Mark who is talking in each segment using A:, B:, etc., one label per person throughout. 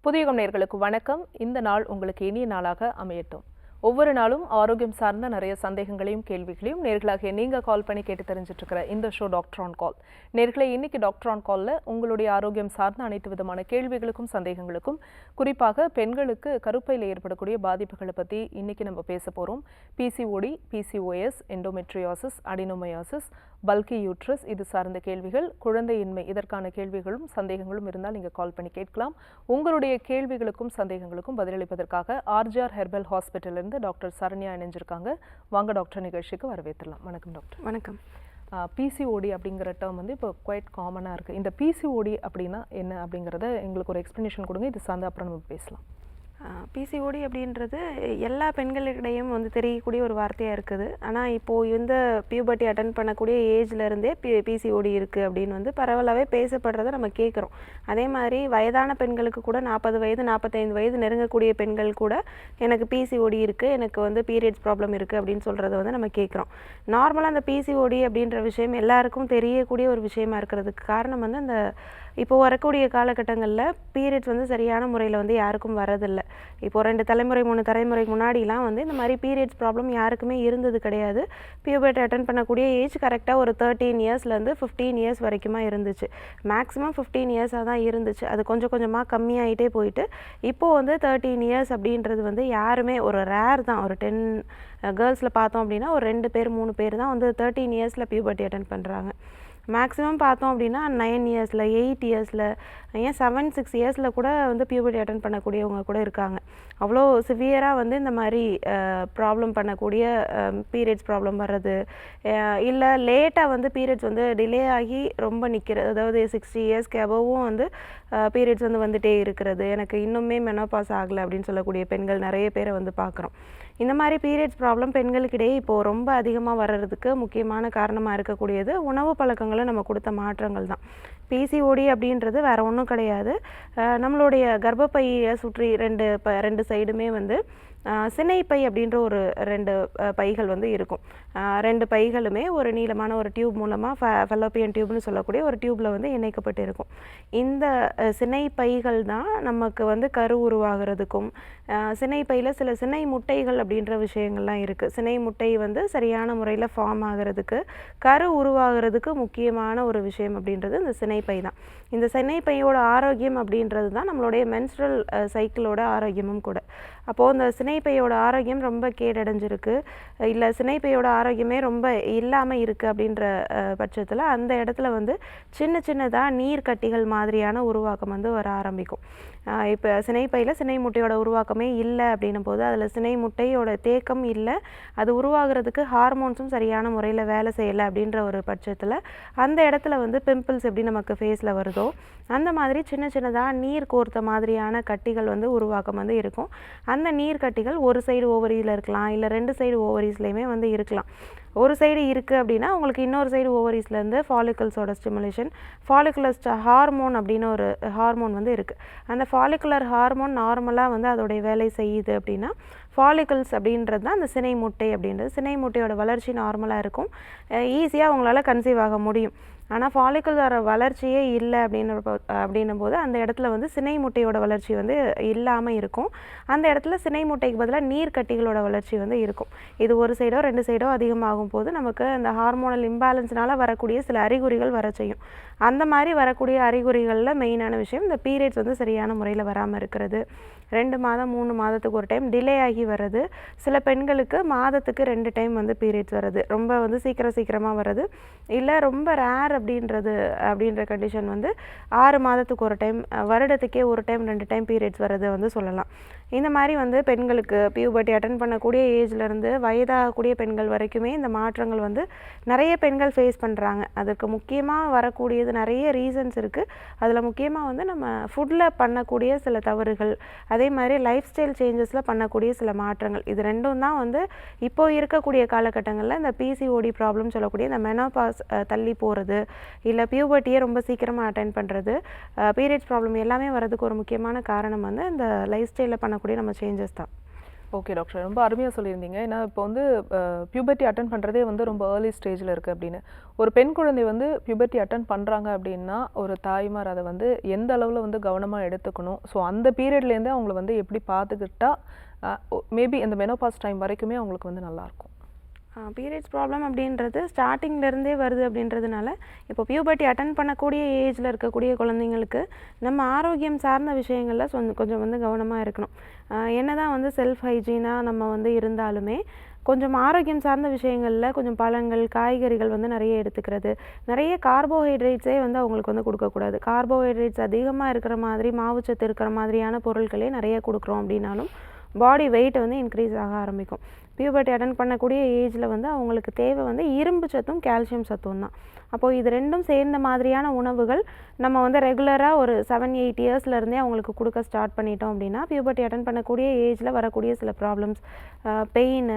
A: புதியுகம் நேயர்களுக்கு வணக்கம். இந்த நாள் உங்களுக்கு இனிய நாளாக அமையட்டும். ஒவ்வொரு நாளும் ஆரோக்கியம் சார்ந்த நிறைய சந்தேகங்களையும் கேள்விகளையும் நேர்களாக நீங்க கால் பண்ணி கேட்டு தெரிஞ்சுட்டு இருக்கிற இந்த ஷோ டாக்டர் ஆன் கால். நேர்களை இன்னைக்கு டாக்டர் ஆன் கால்ல உங்களுடைய ஆரோக்கியம் சார்ந்த அனைத்து விதமான கேள்விகளுக்கும் சந்தேகங்களுக்கும், குறிப்பாக பெண்களுக்கு கருப்பையில் ஏற்படக்கூடிய பாதிப்புகளை பத்தி இன்னைக்கு நம்ம பேச போறோம். பிசிஓடி, பிசிஓஎஸ், எண்டோமெட்ரியோசிஸ், அடினோமயோசிஸ், பல்கி யூட்ரஸ் இது சார்ந்த கேள்விகள், குழந்தையின்மை இதற்கான கேள்விகளும் சந்தேகங்களும் இருந்தால் நீங்கள் கால் பண்ணி கேட்கலாம். உங்களுடைய கேள்விகளுக்கும் சந்தேகங்களுக்கும் பதிலளிப்பதற்காக ஆர்ஜிஆர் ஹெர்பல் ஹாஸ்பிட்டலிருந்து டாக்டர் சரண்யா இணைஞ்சிருக்காங்க. வாங்க டாக்டர், நிகழ்ச்சிக்கு வரவேற்றலாம். வணக்கம் டாக்டர்.
B: வணக்கம்.
A: பிசிஓடி அப்படிங்கிற டேர்ம் வந்து இப்போ குவைட் காமனாக இருக்குது. இந்த பிசிஓடி அப்படின்னா என்ன அப்படிங்கிறத எங்களுக்கு ஒரு எக்ஸ்ப்ளனேஷன் கொடுங்க. இது சார்ந்து அப்புறம் நம்ம பேசலாம்.
B: பிசிஓடி அப்படின்றது எல்லா பெண்களிடையும் வந்து தெரியக்கூடிய ஒரு வார்த்தையாக இருக்குது. ஆனால் இப்போது இந்த பியூபர்ட்டி அட்டன் பண்ணக்கூடிய ஏஜ்லேருந்தே பிசிஓடி இருக்குது அப்படின்னு வந்து பரவலாகவே பேசப்படுறதை நம்ம கேட்குறோம். அதே மாதிரி வயதான பெண்களுக்கு கூட 40 வயது 45 வயது நெருங்கக்கூடிய பெண்கள் கூட எனக்கு பிசிஓடி இருக்குது, எனக்கு வந்து பீரியட்ஸ் ப்ராப்ளம் இருக்குது அப்படின்னு சொல்கிறத வந்து நம்ம கேட்குறோம். நார்மலாக அந்த பிசிஓடி அப்படின்ற விஷயம் எல்லாருக்கும் தெரியக்கூடிய ஒரு விஷயமா இருக்கிறதுக்கு காரணம் வந்து அந்த இப்போ வரக்கூடிய காலகட்டங்களில் பீரியட்ஸ் வந்து சரியான முறையில் வந்து யாருக்கும் வரதில்லை. இப்போது 2 தலைமுறை 3 தலைமுறைக்கு முன்னாடிலாம் வந்து இந்த மாதிரி பீரியட்ஸ் ப்ராப்ளம் யாருக்குமே இருந்தது கிடையாது. பியூபர்ட்டி அட்டன் பண்ணக்கூடிய ஏஜ் கரெக்டாக ஒரு 13 இயர்ஸ்லேருந்து 15 இயர்ஸ் வரைக்குமா இருந்துச்சு. மேக்ஸிமம் 15 இயர்ஸாக தான் இருந்துச்சு. அது கொஞ்சம் கொஞ்சமாக கம்மியாகிட்டே போயிட்டு இப்போது வந்து 13 இயர்ஸ் அப்படின்றது வந்து யாருமே ஒரு ரேர் தான். ஒரு 10 கேர்ள்ஸில் பார்த்தோம் அப்படின்னா ஒரு 2 பேர் 3 பேர் தான் வந்து 13 இயர்ஸில் பியூபர்ட்டி அட்டன் பண்ணுறாங்க. மேக்ஸிமம் பார்த்தோம் அப்படின்னா 9 இயர்ஸில் 8 இயர்ஸில் ஏன் 7-6 இயர்ஸில் கூட வந்து பியூபர்ட்டி அட்டன் பண்ணக்கூடியவங்க கூட இருக்காங்க. அவ்வளோ சிவியராக வந்து இந்த மாதிரி ப்ராப்ளம் பண்ணக்கூடிய பீரியட்ஸ் ப்ராப்ளம் வர்றது, இல்லை லேட்டாக வந்து பீரியட்ஸ் வந்து டிலே ஆகி ரொம்ப நிற்கிறது, அதாவது 60 இயர்ஸ்க்கு அபவும் வந்து பீரியட்ஸ் வந்து வந்துகிட்டே இருக்கிறது, எனக்கு இன்னுமே மெனோபாஸ் ஆகலை அப்படின்னு சொல்லக்கூடிய பெண்கள் நிறைய பேரை வந்து பார்க்குறோம். இந்த மாதிரி பீரியட்ஸ் ப்ராப்ளம் பெண்களுக்கிடையே இப்போது ரொம்ப அதிகமாக வர்றதுக்கு முக்கியமான காரணமாக இருக்கக்கூடியது உணவு பழக்கங்களை நம்ம கொடுத்த மாற்றங்கள் தான். பிசிஓடி அப்படின்றது வேறு ஒன்றும் கிடையாது. நம்மளுடைய கர்ப்பப்பையை சுற்றி ரெண்டு சைடுமே வந்து சினைப்பை அப்படின்ற ஒரு 2 பைகள் வந்து இருக்கும். 2 பைகளுமே ஒரு நீளமான ஒரு டியூப் மூலமாக ஃபெலோப்பியன் டியூப்னு சொல்லக்கூடிய ஒரு டியூப்பில் வந்து இணைக்கப்பட்டு இருக்கும். இந்த சினைப்பைகள் தான் நமக்கு வந்து கரு உருவாகிறதுக்கும், சினைப்பையில் சில சினை முட்டைகள் அப்படின்ற விஷயங்கள்லாம் இருக்குது. சினை முட்டை வந்து சரியான முறையில் ஃபார்ம் ஆகிறதுக்கு, கரு உருவாகிறதுக்கு முக்கியமான ஒரு விஷயம் அப்படின்றது இந்த சினைப்பை தான். இந்த சினைப்பையோட ஆரோக்கியம் அப்படின்றது தான் நம்மளுடைய மென்ஸ்ட்ரல் சைக்கிளோட ஆரோக்கியமும் கூட. அப்போது இந்த சினைப்பையோட ஆரோக்கியம் ரொம்ப கேடடைஞ்சிருக்கு, இல்லை சினைப்பையோட ஆரோக்கியமே ரொம்ப இல்லாமல் இருக்குது அப்படின்ற பட்சத்தில் அந்த இடத்துல வந்து சின்னதாக நீர்க்கட்டிகள் மாதிரியான உருவாக்கம் வந்து வர ஆரம்பிக்கும். இப்போ சினைப்பையில் சினை முட்டையோட உருவாக்கமே இல்லை அப்படின்னும் போது அதில் சினை முட்டையோட தேக்கம் இல்லை, அது உருவாகிறதுக்கு ஹார்மோன்ஸும் சரியான முறையில் வேலை செய்யலை அப்படின்ற ஒரு பட்சத்தில் அந்த இடத்துல வந்து பிம்பிள்ஸ் எப்படி நமக்கு ஃபேஸில் வருதோ அந்த மாதிரி சின்னதாக நீர் கோர்த்த மாதிரியான கட்டிகள் வந்து உருவாக்கம் வந்து இருக்கும். அந்த நீர் கட்டிகள் ஒரு சைடு ஓவரியில் இருக்கலாம், இல்லை 2 சைடு ஓவரிஸ்லேயுமே வந்து இருக்கலாம். ஒரு சைடு இருக்குது அப்படின்னா உங்களுக்கு இன்னொரு சைடு ஓவரிஸ்லேருந்து ஃபாலிக்கல்ஸோட ஸ்டிமுலேஷன், ஃபாலிகுலர் ஹார்மோன் அப்படின்னு ஒரு ஹார்மோன் வந்து இருக்குது. அந்த ஃபாலிகுலர் ஹார்மோன் நார்மலாக வந்து அதோடைய வேலை செய்யுது அப்படின்னா ஃபாலிகல்ஸ் அப்படின்றது தான் அந்த சினை முட்டை அப்படின்றது. சினை முட்டையோட வளர்ச்சி நார்மலாக இருக்கும், ஈஸியாக அவங்களால கன்சீவ் ஆக முடியும். ஆனால் ஃபாலிக்கலோட வளர்ச்சியே இல்லை அப்படின்னும் போது அந்த இடத்துல வந்து சினை முட்டையோட வளர்ச்சி வந்து இல்லாமல் இருக்கும். அந்த இடத்துல சினை முட்டைக்கு பதிலாக நீர்க்கட்டிகளோட வளர்ச்சி வந்து இருக்கும். இது ஒரு சைடோ 2 சைடோ அதிகமாகும் போது நமக்கு அந்த ஹார்மோனல் இம்பேலன்ஸ்னால வரக்கூடிய சில அறிகுறிகள் வர செய்யும். அந்த மாதிரி வரக்கூடிய அறிகுறிகளில் மெயினான விஷயம் இந்த பீரியட்ஸ் வந்து சரியான முறையில் வராமல் இருக்கிறது, 2 மாதம் 3 மாதத்துக்கு ஒரு டைம் டிலே ஆகி வர்றது, சில பெண்களுக்கு மாதத்துக்கு 2 டைம் வந்து பீரியட்ஸ் வருது, ரொம்ப வந்து சீக்கிரமாக வருது, இல்லை ரொம்ப ரேர் அப்படின்ற கண்டிஷன் வந்து 6 மாதத்துக்கு ஒரு டைம், வருடத்துக்கே ஒரு டைம் 2 டைம் பீரியட்ஸ் வர்றது வந்து சொல்லலாம். இந்த மாதிரி வந்து பெண்களுக்கு பியூபர்ட்டி அட்டன் பண்ணக்கூடிய ஏஜ்லேருந்து வயதாகக்கூடிய பெண்கள் வரைக்குமே இந்த மாற்றங்கள் வந்து நிறைய பெண்கள் ஃபேஸ் பண்ணுறாங்க. அதுக்கு முக்கியமாக வரக்கூடியது நிறைய ரீசன்ஸ் இருக்குது. அதில் முக்கியமாக வந்து நம்ம ஃபுட்டில் பண்ணக்கூடிய சில தவறுகள், அதே மாதிரி லைஃப் ஸ்டைல் சேஞ்சஸில் பண்ணக்கூடிய சில மாற்றங்கள், இது 2ம் தான் வந்து இப்போ இருக்கக்கூடிய காலகட்டங்களில் இந்த பிசிஓடி ப்ராப்ளம் சொல்லக்கூடிய இந்த மெனோபாஸ் தள்ளி போகிறது, இல்லை பியூபர்ட்டியே ரொம்ப சீக்கிரமாக அட்டன் பண்ணுறது, பீரியட்ஸ் ப்ராப்ளம் எல்லாமே வரதுக்கு ஒரு முக்கியமான காரணம் வந்து இந்த லைஃப் ஸ்டைலில் பண்ணக்கூடிய நம்ம சேஞ்சஸ் தான்.
A: ஓகே டாக்டர், ரொம்ப அருமையாக சொல்லியிருந்தீங்க. ஏன்னா இப்போ வந்து பியூபர்ட்டி அட்டன் பண்ணுறதே வந்து ரொம்ப ஏர்லி ஸ்டேஜில் இருக்குது அப்படின்னு. ஒரு பெண் குழந்தை வந்து பியூபர்ட்டி அட்டன் பண்ணுறாங்க அப்படின்னா ஒரு தாய்மார் அதை வந்து எந்த அளவில் வந்து கவனமாக எடுத்துக்கணும், ஸோ அந்த பீரியட்லேருந்தே அவங்கள வந்து எப்படி பார்த்துக்கிட்டா மேபி அந்த மெனோபாஸ் டைம் வரைக்குமே அவங்களுக்கு வந்து நல்லாயிருக்கும்.
B: பீரியட்ஸ் ப்ராப்ளம் அப்படின்றது ஸ்டார்டிங்லேருந்தே வருது அப்படின்றதுனால இப்போ பியூபர்ட்டி அட்டன் பண்ணக்கூடிய ஏஜில் இருக்கக்கூடிய குழந்தைங்களுக்கு நம்ம ஆரோக்கியம் சார்ந்த விஷயங்களில் கொஞ்சம் வந்து கவனமாக இருக்கணும். என்ன தான் வந்து செல்ஃப் ஹைஜீனாக நம்ம வந்து இருந்தாலுமே கொஞ்சம் ஆரோக்கியம் சார்ந்த விஷயங்களில் கொஞ்சம் பழங்கள் காய்கறிகள் வந்து நிறைய எடுத்துக்கிறது, நிறைய கார்போஹைட்ரேட்ஸே வந்து அவங்களுக்கு வந்து கொடுக்கக்கூடாது. கார்போஹைட்ரேட்ஸ் அதிகமாக இருக்கிற மாதிரி மாவுச்சத்து இருக்கிற மாதிரியான பொருட்களே நிறைய கொடுக்குறோம் அப்படின்னாலும் பாடி வெயிட் வந்து இன்க்ரீஸ் ஆக ஆரம்பிக்கும். பியூபர்ட்டி அட்டன் பண்ணக்கூடிய ஏஜில் வந்து அவங்களுக்கு தேவை வந்து இரும்பு சத்தும் கால்சியம் சத்தும் தான். அப்போது இது ரெண்டும் சேர்ந்த மாதிரியான உணவுகள் நம்ம வந்து ரெகுலராக ஒரு 7-8 இயர்ஸ்லேருந்தே அவங்களுக்கு கொடுக்க ஸ்டார்ட் பண்ணிட்டோம் அப்படின்னா பியூபர்ட்டி அட்டன் பண்ணக்கூடிய ஏஜில் வரக்கூடிய சில ப்ராப்ளம்ஸ், பெயின்,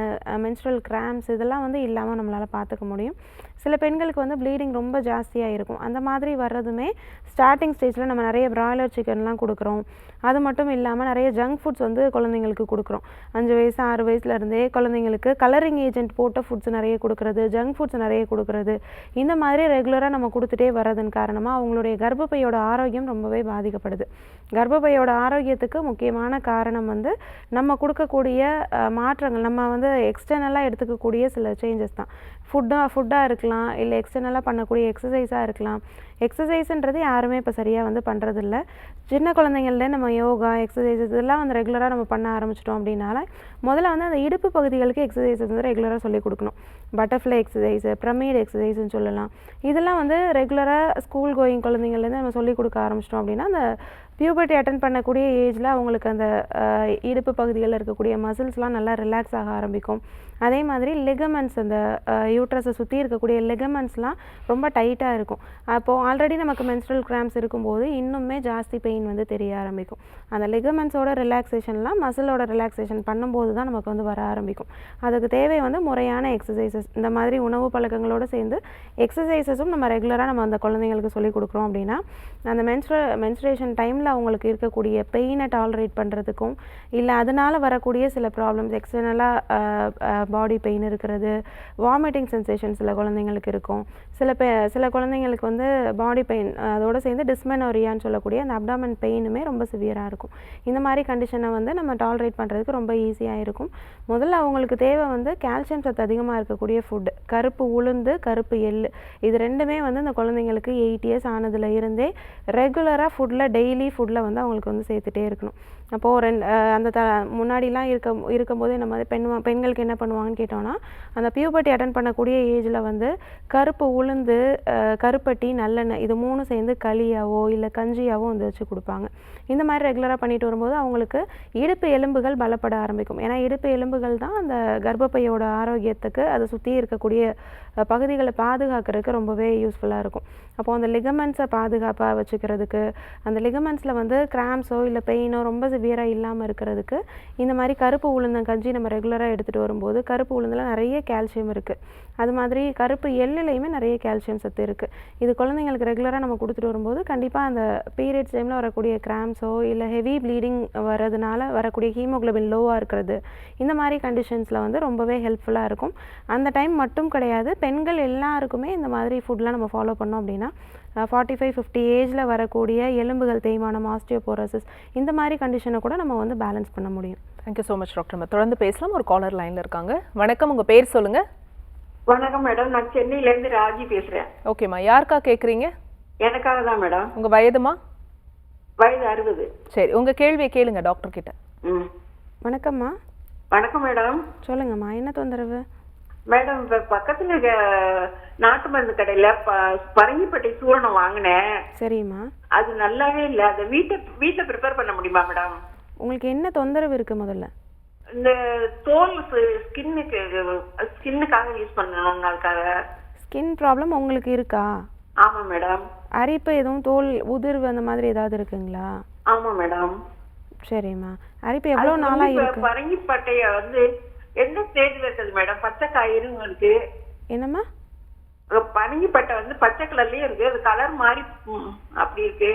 B: மென்ஸ்ட்ரல் கிராம்ஸ் இதெல்லாம் வந்து இல்லாமல் நம்மளால் பார்த்துக்க முடியும். சில பெண்களுக்கு வந்து ப்ளீடிங் ரொம்ப ஜாஸ்தியாக இருக்கும். அந்த மாதிரி வர்றதுமே ஸ்டார்டிங் ஸ்டேஜில் நம்ம நிறைய பிராய்லர் சிக்கன்லாம் கொடுக்குறோம். அது மட்டும் இல்லாமல் நிறைய ஜங்க் ஃபுட்ஸ் வந்து குழந்தைங்களுக்கு கொடுக்குறோம். 5 வயசு 6 வயசுலேருந்தே குழந்தைங்களுக்கு கலரிங் ஏஜென்ட் போட்ட ஃபுட்ஸ் நிறைய கொடுக்குறது, ஜங்க் ஃபுட்ஸ் நிறைய கொடுக்குறது, இந்த மாதிரி ரெகுலராக நம்ம கொடுத்துட்டே வர்றதன் காரணமாக அவங்களுடைய கர்ப்பப்பையோட ஆரோக்கியம் ரொம்பவே பாதிக்கப்படுது. கர்ப்பப்பையோட ஆரோக்கியத்துக்கு முக்கியமான காரணம் வந்து நம்ம கொடுக்கக்கூடிய மாற்றங்கள், நம்ம வந்து எக்ஸ்டர்னலாக எடுத்துக்கக்கூடிய சில சேஞ்சஸ் தான். ஃபுட்டாக இருக்கலாம், இல்லை எக்ஸ்டர்னலாக பண்ணக்கூடிய எக்ஸசைஸாக இருக்கலாம். எக்ஸசைஸுன்றது யாருமே இப்போ சரியாக வந்து பண்ணுறதில்ல. சின்ன குழந்தைங்கள்ல நம்ம யோகா எக்ஸசைசஸ் இதெல்லாம் வந்து ரெகுலராக நம்ம பண்ண ஆரம்பிச்சிட்டோம் அப்படின்னால முதல்ல வந்து அந்த இடுப்பு பகுதிகளுக்கு எக்ஸசைசஸ் வந்து ரெகுலராக சொல்லிக் கொடுக்கணும். பட்டர்ஃப்ளை எக்ஸசைஸு, பிரமிட் எக்ஸசைஸ்ன்னு சொல்லலாம். இதெல்லாம் வந்து ரெகுலராக ஸ்கூல் கோயிங் குழந்தைங்கள்லேருந்து நம்ம சொல்லிக் கொடுக்க ஆரம்பிச்சிட்டோம் அப்படின்னா அந்த பியூபர்ட்டி அட்டன் பண்ணக்கூடிய ஏஜில் அவங்களுக்கு அந்த இடுப்பு பகுதிகளில் இருக்கக்கூடிய மசில்ஸ்லாம் நல்லா ரிலாக்ஸ் ஆக ஆரம்பிக்கும். அதே மாதிரி லிகமெண்ட்ஸ், அந்த யூட்ரஸை சுற்றி இருக்கக்கூடிய லிகமெண்ட்ஸ்லாம் ரொம்ப டைட்டாக இருக்கும். அப்போது ஆல்ரெடி நமக்கு மென்ஸ்ட்ரல் கிராம்ஸ் இருக்கும்போது இன்னுமே ஜாஸ்தி பெயின் வந்து தெரிய ஆரம்பிக்கும். அந்த லிகமெண்ட்ஸோட ரிலாக்ஸேஷன்லாம் மசிலோட ரிலாக்ஸேஷன் பண்ணும்போது தான் நமக்கு வந்து வர ஆரம்பிக்கும். அதுக்கு தேவை வந்து முறையான எக்ஸசைசஸ். இந்த மாதிரி உணவு பழக்கங்களோடு சேர்ந்து எக்ஸசைசஸும் நம்ம ரெகுலராக நம்ம அந்த குழந்தைங்களுக்கு சொல்லிக் கொடுக்குறோம் அப்படின்னா அந்த மென்ஸ்ட்ரேஷன் டைமில் அவங்களுக்கு இருக்கக்கூடிய பெயினை டாலரேட் பண்ணுறதுக்கும், இல்லை அதனால் வரக்கூடிய சில ப்ராப்ளம்ஸ் எக்ஸ்டர்னலாக பாடி பெயின் இருக்கிறது, வாமிட்டிங் சென்சேஷன் சில குழந்தைங்களுக்கு இருக்கும். சில குழந்தைங்களுக்கு வந்து பாடி பெயின் அதோடு சேர்ந்து டிஸ்மெனோரியான்னு சொல்லக்கூடிய அந்த அப்டாமன் பெயினுமே ரொம்ப சிவியராக இருக்கும். இந்த மாதிரி கண்டிஷனை வந்து நம்ம டாலரேட் பண்ணுறதுக்கு ரொம்ப ஈஸியாக இருக்கும். முதல்ல அவங்களுக்கு தேவை வந்து கால்சியம் சத்து அதிகமாக இருக்கக்கூடிய ஃபுட்டு, கருப்பு உளுந்து, கருப்பு எள்ளு, இது ரெண்டுமே வந்து இந்த குழந்தைங்களுக்கு 8 இயர்ஸ் ஆனதுல இருந்தே ரெகுலராக ஃபுட்டில் டெய்லி ஃபுட்டில் வந்து அவங்களுக்கு வந்து சேர்த்துட்டே இருக்கணும். அப்போது அந்த முன்னாடிலாம் இருக்கும்போதே நம்ம பெண்களுக்கு என்ன பண்ணுவாங்கன்னு கேட்டோம்னா அந்த பியூபர்ட்டி அட்டன் பண்ணக்கூடிய ஏஜில் வந்து கருப்பு உளுந்து, கருப்பட்டி, நல்லெண்ணெய் இது 3 சேர்ந்து களியாவோ இல்லை கஞ்சியாவோ வந்து வச்சு கொடுப்பாங்க. இந்த மாதிரி ரெகுலராக பண்ணிட்டு வரும்போது அவங்களுக்கு இடுப்பு எலும்புகள் பலப்பட ஆரம்பிக்கும். ஏன்னா இடுப்பு எலும்புகள் தான் அந்த கர்ப்பப்பையோட ஆரோக்கியத்துக்கு அதை சுற்றி இருக்கக்கூடிய பகுதிகளை பாதுகாக்கிறதுக்கு ரொம்பவே யூஸ்ஃபுல்லாக இருக்கும். அப்போது அந்த லிகமெண்ட்ஸை பாதுகாப்பாக வச்சுக்கிறதுக்கு, அந்த லிகமெண்ட்ஸில் வந்து கிராம்ஸோ இல்லை பெயினோ ரொம்ப சிவியராக இல்லாமல் இருக்கிறதுக்கு இந்த மாதிரி கருப்பு உளுந்தங்கஞ்சி நம்ம ரெகுலராக எடுத்துகிட்டு வரும்போது, கருப்பு உளுந்தில் நிறைய கால்சியம் இருக்குது. அது மாதிரி கருப்பு எள்ளுலையுமே நிறைய கால்சியம் சத்து இருக்குது. இது குழந்தைங்களுக்கு ரெகுலராக நம்ம கொடுத்துட்டு வரும்போது கண்டிப்பாக அந்த பீரியட்ஸ் டைமில் வரக்கூடிய கிராம்ஸோ இல்லை ஹெவி ப்ளீடிங் வர்றதுனால வரக்கூடிய ஹீமோக்ளோபின் லோவாக இருக்கிறது, இந்த மாதிரி கண்டிஷன்ஸில் வந்து ரொம்பவே ஹெல்ப்ஃபுல்லாக இருக்கும். அந்த டைம் மட்டும் கிடையாது, பெண்கள் எல்லாருக்குமே இந்த மாதிரி ஃபுட்லாம் நம்ம ஃபாலோ பண்ணோம் அப்படின்னா 45-50 ஏஜில் வரக்கூடிய எலும்புகள் தேய்மானம், ஆஸ்டியோபோரோசிஸ் இந்த மாதிரி கண்டிஷனை கூட நம்ம வந்து பேலன்ஸ் பண்ண முடியும்.
A: Thank you so much doctor. நம்ம தொடர்ந்து பேசலாம். ஒரு காலர் லைனில் இருக்காங்க. வணக்கம், உங்கள் பேர் சொல்லுங்கள்.
C: வணக்கம் மேடம், நான் சென்னையிலேருந்து ராஜி பேசுகிறேன்.
A: ஓகேம்மா, யாருக்கா கேட்குறீங்க?
C: எனக்காக தான் மேடம்.
A: உங்கள் வயதுமா?
C: வயது 60.
A: சரி, உங்கள் கேள்வியை கேளுங்க டாக்டர் கிட்ட.
B: வணக்கம்மா.
C: வணக்கம் மேடம்.
B: சொல்லுங்கம்மா, என்ன தொந்தரவு?
C: மேடம், இப்போ பக்கத்தில் நாட்டு மருந்து கடையில் பரங்கிப்பட்டை சூரணம் வாங்கினேன்.
B: சரிம்மா.
C: அது நல்லாவே இல்லை. அதை வீட்டில் ப்ரிப்பேர் பண்ண முடியுமா மேடம்?
B: உங்களுக்கு என்ன தொந்தரவு இருக்குது? முதல்ல
C: இந்த தோல் ஸ்கின்னுக்காக யூஸ் பண்ணணும்னாக்காக.
B: ஸ்கின் ப்ராப்ளம் உங்களுக்கு இருக்கா?
C: ஆமாம் மேடம்.
B: அரிப்பு எதுவும், தோல் உதிர்வு அந்த மாதிரி ஏதாவது இருக்குங்களா?
C: ஆமாம் மேடம்.
B: சரிம்மா. அரிப்பு எவ்வளோ நாளாக இருக்கு?
C: பரங்கிப்பட்டைய வந்து எந்த ஸ்டேஜில் இருக்குது மேடம்? பச்சை காயிரும் இருக்கு.
B: என்னம்மா?
C: பரங்கிப்பட்டை வந்து பச்சை கலர்லயே இருக்கு, அது கலர் மாதிரி அப்படி இருக்கு.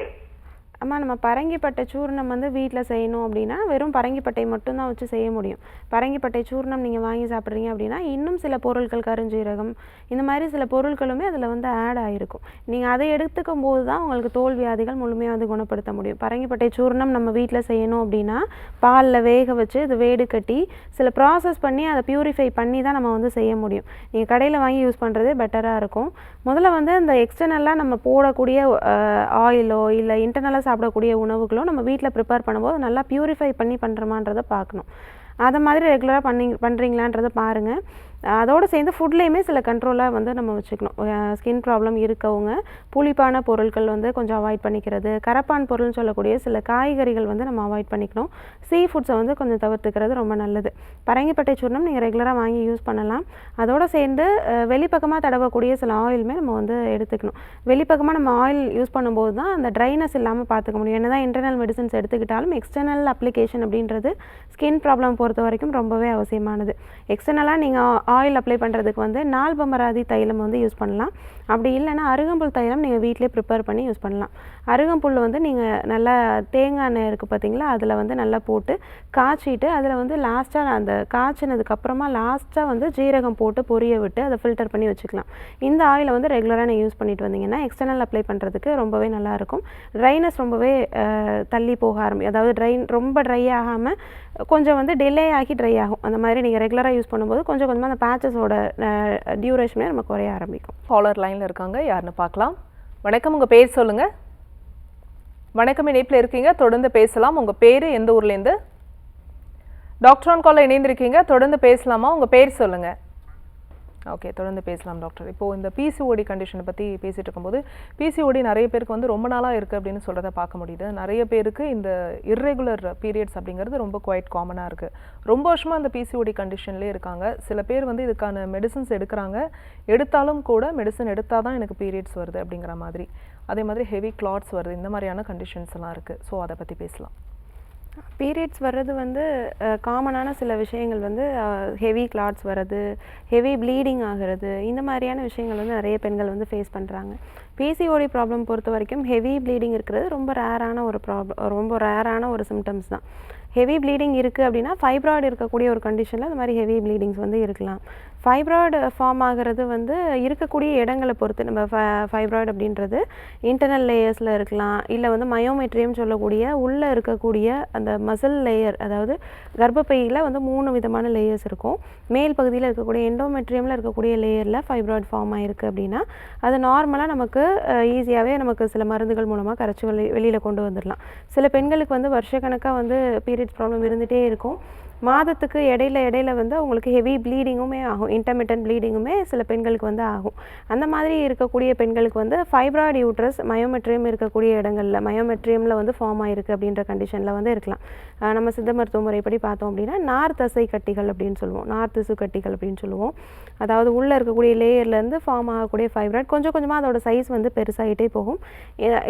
B: அம்மா நம்ம பரங்கிப்பட்டை சூர்ணம் வந்து வீட்டில் செய்யணும் அப்படின்னா வெறும் பரங்கிப்பட்டை மட்டும்தான் வச்சு செய்ய முடியும். பரங்கிப்பட்டை சூர்ணம் நீங்கள் வாங்கி சாப்பிட்றீங்க அப்படின்னா இன்னும் சில பொருட்கள் கருஞ்சீரகம் இந்த மாதிரி சில பொருட்களுமே அதில் வந்து ஆட் ஆகிருக்கும். நீங்கள் அதை எடுத்துக்கும் போது தான் உங்களுக்கு தோல் வியாதிகள் முழுமையாக வந்து குணப்படுத்த முடியும். பரங்கிப்பட்டை சூர்ணம் நம்ம வீட்டில் செய்யணும் அப்படின்னா பாலில் வேக வச்சு இது வேடு கட்டி சில ப்ராசஸ் பண்ணி அதை பியூரிஃபை பண்ணி தான் நம்ம வந்து செய்ய முடியும். நீங்கள் கடையில் வாங்கி யூஸ் பண்ணுறதே பெட்டராக இருக்கும். முதல்ல வந்து இந்த எக்ஸ்டர்னலாக நம்ம போடக்கூடிய ஆயிலோ இல்லை இன்டர்னலாக சாப்பிடக்கூடிய உணவுகளோ நம்ம வீட்டில் ப்ரிப்பேர் பண்ணும்போது நல்லா பியூரிஃபை பண்ணி பண்ணுறோமான்றதை பார்க்கணும். அதை மாதிரி ரெகுலராக பண்ணுறீங்களான்றதை பாருங்கள். அதோடு சேர்ந்து ஃபுட்லேயுமே சில கண்ட்ரோலாக வந்து நம்ம வச்சுக்கணும். ஸ்கின் ப்ராப்ளம் இருக்கவங்க புளிப்பான பொருட்கள் வந்து கொஞ்சம் அவாய்ட் பண்ணிக்கிறது, கரப்பான் பொருள்னு சொல்லக்கூடிய சில காய்கறிகள் வந்து நம்ம அவாய்ட் பண்ணிக்கணும். சீ ஃபுட்ஸை வந்து கொஞ்சம் தவிர்த்துக்கிறது ரொம்ப நல்லது. பரங்கிப்பட்டை சூர்ணம் நீங்கள் ரெகுலராக வாங்கி யூஸ் பண்ணலாம். அதோடு சேர்ந்து வெளிப்பக்கமாக தடவக்கூடிய சில ஆயிலுமே நம்ம வந்து எடுத்துக்கணும். வெளிப்பக்கமாக நம்ம ஆயில் யூஸ் பண்ணும்போது தான் அந்த ட்ரைனஸ் இல்லாமல் பார்த்துக்க முடியும். என்ன தான் இன்டர்னல் மெடிசன்ஸ் எடுத்துக்கிட்டாலும் எக்ஸ்டர்னல் அப்ளிகேஷன் அப்படின்றது ஸ்கின் ப்ராப்ளம் பொறுத்த வரைக்கும் ரொம்பவே அவசியமானது. எக்ஸ்டர்னலாக நீங்கள் ஆயில் அப்ளை பண்ணுறதுக்கு வந்து நால்பமராதி தைலம் வந்து யூஸ் பண்ணலாம். அப்படி இல்லைன்னா அருகம்புல் தைலம் நீங்கள் வீட்டிலே ப்ரிப்பேர் பண்ணி யூஸ் பண்ணலாம். அருகம்புல் வந்து நீங்கள் நல்லா தேங்காய் எண்ணெய் இருக்குது பார்த்தீங்களா, அதில் வந்து நல்லா போட்டு காய்ச்சிட்டு அதில் வந்து லாஸ்ட்டாக அந்த காய்ச்சினதுக்கப்புறமா லாஸ்ட்டாக வந்து ஜீரகம் போட்டு பொரிய விட்டு அதை ஃபில்டர் பண்ணி வச்சுக்கலாம். இந்த ஆயிலை வந்து ரெகுலராக நீங்கள் யூஸ் பண்ணிட்டு வந்தீங்கன்னா எக்ஸ்டர்னல் அப்ளை பண்ணுறதுக்கு ரொம்பவே நல்லாயிருக்கும். ட்ரைனஸ் ரொம்பவே தள்ளி போக அதாவது ரொம்ப ட்ரை ஆகாமல் கொஞ்சம் வந்து டிலே ஆகி ட்ரை ஆகும். அந்த மாதிரி நீங்கள் ரெகுலராக யூஸ் பண்ணும்போது கொஞ்சம் கொஞ்சமாக அந்த பேச்சஸோட டியூரேஷனே நம்ம குறைய ஆரம்பிக்கும்.
A: காலர் லைனில் இருக்காங்க, யாருன்னு பார்க்கலாம். வணக்கம், உங்கள் பேர் சொல்லுங்கள். வணக்கம், இணைப்பில் இருக்கீங்க, தொடர்ந்து பேசலாம். உங்கள் பேர் எந்த ஊர்லேருந்து? டாக்டர் ஆன் காலில் இணைந்திருக்கீங்க, தொடர்ந்து பேசலாமா? உங்கள் பேர் சொல்லுங்கள். ஓகே, தொடர்ந்து பேசலாம் டாக்டர். இப்போது இந்த பிசிஓடி கண்டிஷனை பற்றி பேசிகிட்டு இருக்கும்போது பிசிஓடி நிறைய பேருக்கு வந்து ரொம்ப நாளாக இருக்குது அப்படின்னு சொல்கிறத பார்க்க முடியுது. நிறைய பேருக்கு இந்த இர்ரெகுலர் பீரியட்ஸ் அப்படிங்கிறது ரொம்ப குவைட் காமனாக இருக்குது. ரொம்ப வருஷமாக இந்த பிசிஓடி கண்டிஷன்லேயே இருக்காங்க. சில பேர் வந்து இதுக்கான மெடிசன்ஸ் எடுக்கிறாங்க, எடுத்தாலும் கூட மெடிசன் எடுத்தால் தான் எனக்கு பீரியட்ஸ் வருது அப்படிங்கிற மாதிரி. அதே மாதிரி ஹெவி கிளாட்ஸ் வருது, இந்த மாதிரியான கண்டிஷன்ஸ் எல்லாம் இருக்குது. ஸோ அதை பற்றி பேசலாம்.
B: பீரியட்ஸ் வர்றது வந்து காமனான சில விஷயங்கள் வந்து ஹெவி கிளாட்ஸ் வர்றது, ஹெவி ப்ளீடிங் ஆகிறது, இந்த மாதிரியான விஷயங்கள் வந்து நிறைய பெண்கள் வந்து ஃபேஸ் பண்ணுறாங்க. பிசிஓடி ப்ராப்ளம் பொறுத்த வரைக்கும் ஹெவி ப்ளீடிங் இருக்கிறது ரொம்ப ரேரான ஒரு சிம்டம்ஸ் தான். ஹெவி ப்ளீடிங் இருக்குது அப்படின்னா ஃபைப்ராய்டு இருக்கக்கூடிய ஒரு கண்டிஷனில் இந்த மாதிரி ஹெவி ப்ளீடிங்ஸ் வந்து இருக்கலாம். ஃபைப்ராய்டு ஃபார்ம் ஆகிறது வந்து இருக்கக்கூடிய இடங்களை பொறுத்து. நம்ம ஃபைப்ராய்டு அப்படின்றது இன்டர்னல் லேயர்ஸில் இருக்கலாம், இல்லை வந்து மயோமெட்ரியம் சொல்லக்கூடிய உள்ளே இருக்கக்கூடிய அந்த மசில் லேயர், அதாவது கர்ப்பப்பையில் வந்து 3 விதமான லேயர்ஸ் இருக்கும். மேல் பகுதியில் இருக்கக்கூடிய எண்டோமெட்ரியமில் இருக்கக்கூடிய லேயரில் ஃபைப்ராய்டு ஃபார்ம் ஆகிருக்கு அப்படின்னா அது நார்மலாக நமக்கு ஈஸியாகவே நமக்கு சில மருந்துகள் மூலமாக கரைச்சி வெளியில் கொண்டு வந்துடலாம். சில பெண்களுக்கு வந்து வருஷக்கணக்காக வந்து பீரியட்ஸ் ப்ராப்ளம் இருந்துகிட்டே இருக்கும். மாதத்துக்கு இடையில வந்து அவங்களுக்கு ஹெவி ப்ளீடிங்குமே ஆகும், இன்டர்மிட்டன்ட் ப்ளீடிங்குமே சில பெண்களுக்கு வந்து ஆகும். அந்த மாதிரி இருக்கக்கூடிய பெண்களுக்கு வந்து ஃபைப்ராய்டு யூட்ரஸ் மயோமெட்ரியம் இருக்கக்கூடிய இடங்களில் மயோமெட்ரியமில் வந்து ஃபார்ம் ஆகிருக்கு அப்படின்ற கண்டிஷனில் வந்து இருக்கலாம். நம்ம சித்த மருத்துவ முறைப்படி பார்த்தோம் அப்படின்னா நார் தசை கட்டிகள் அப்படின்னு சொல்லுவோம், நார் திசு கட்டிகள் அப்படின்னு சொல்லுவோம். அதாவது உள்ளே இருக்கக்கூடிய லேயர்லேருந்து ஃபார்ம் ஆகக்கூடிய ஃபைப்ராய்டு கொஞ்சம் கொஞ்சமாக அதோட சைஸ் வந்து பெருசாகிட்டே போகும்.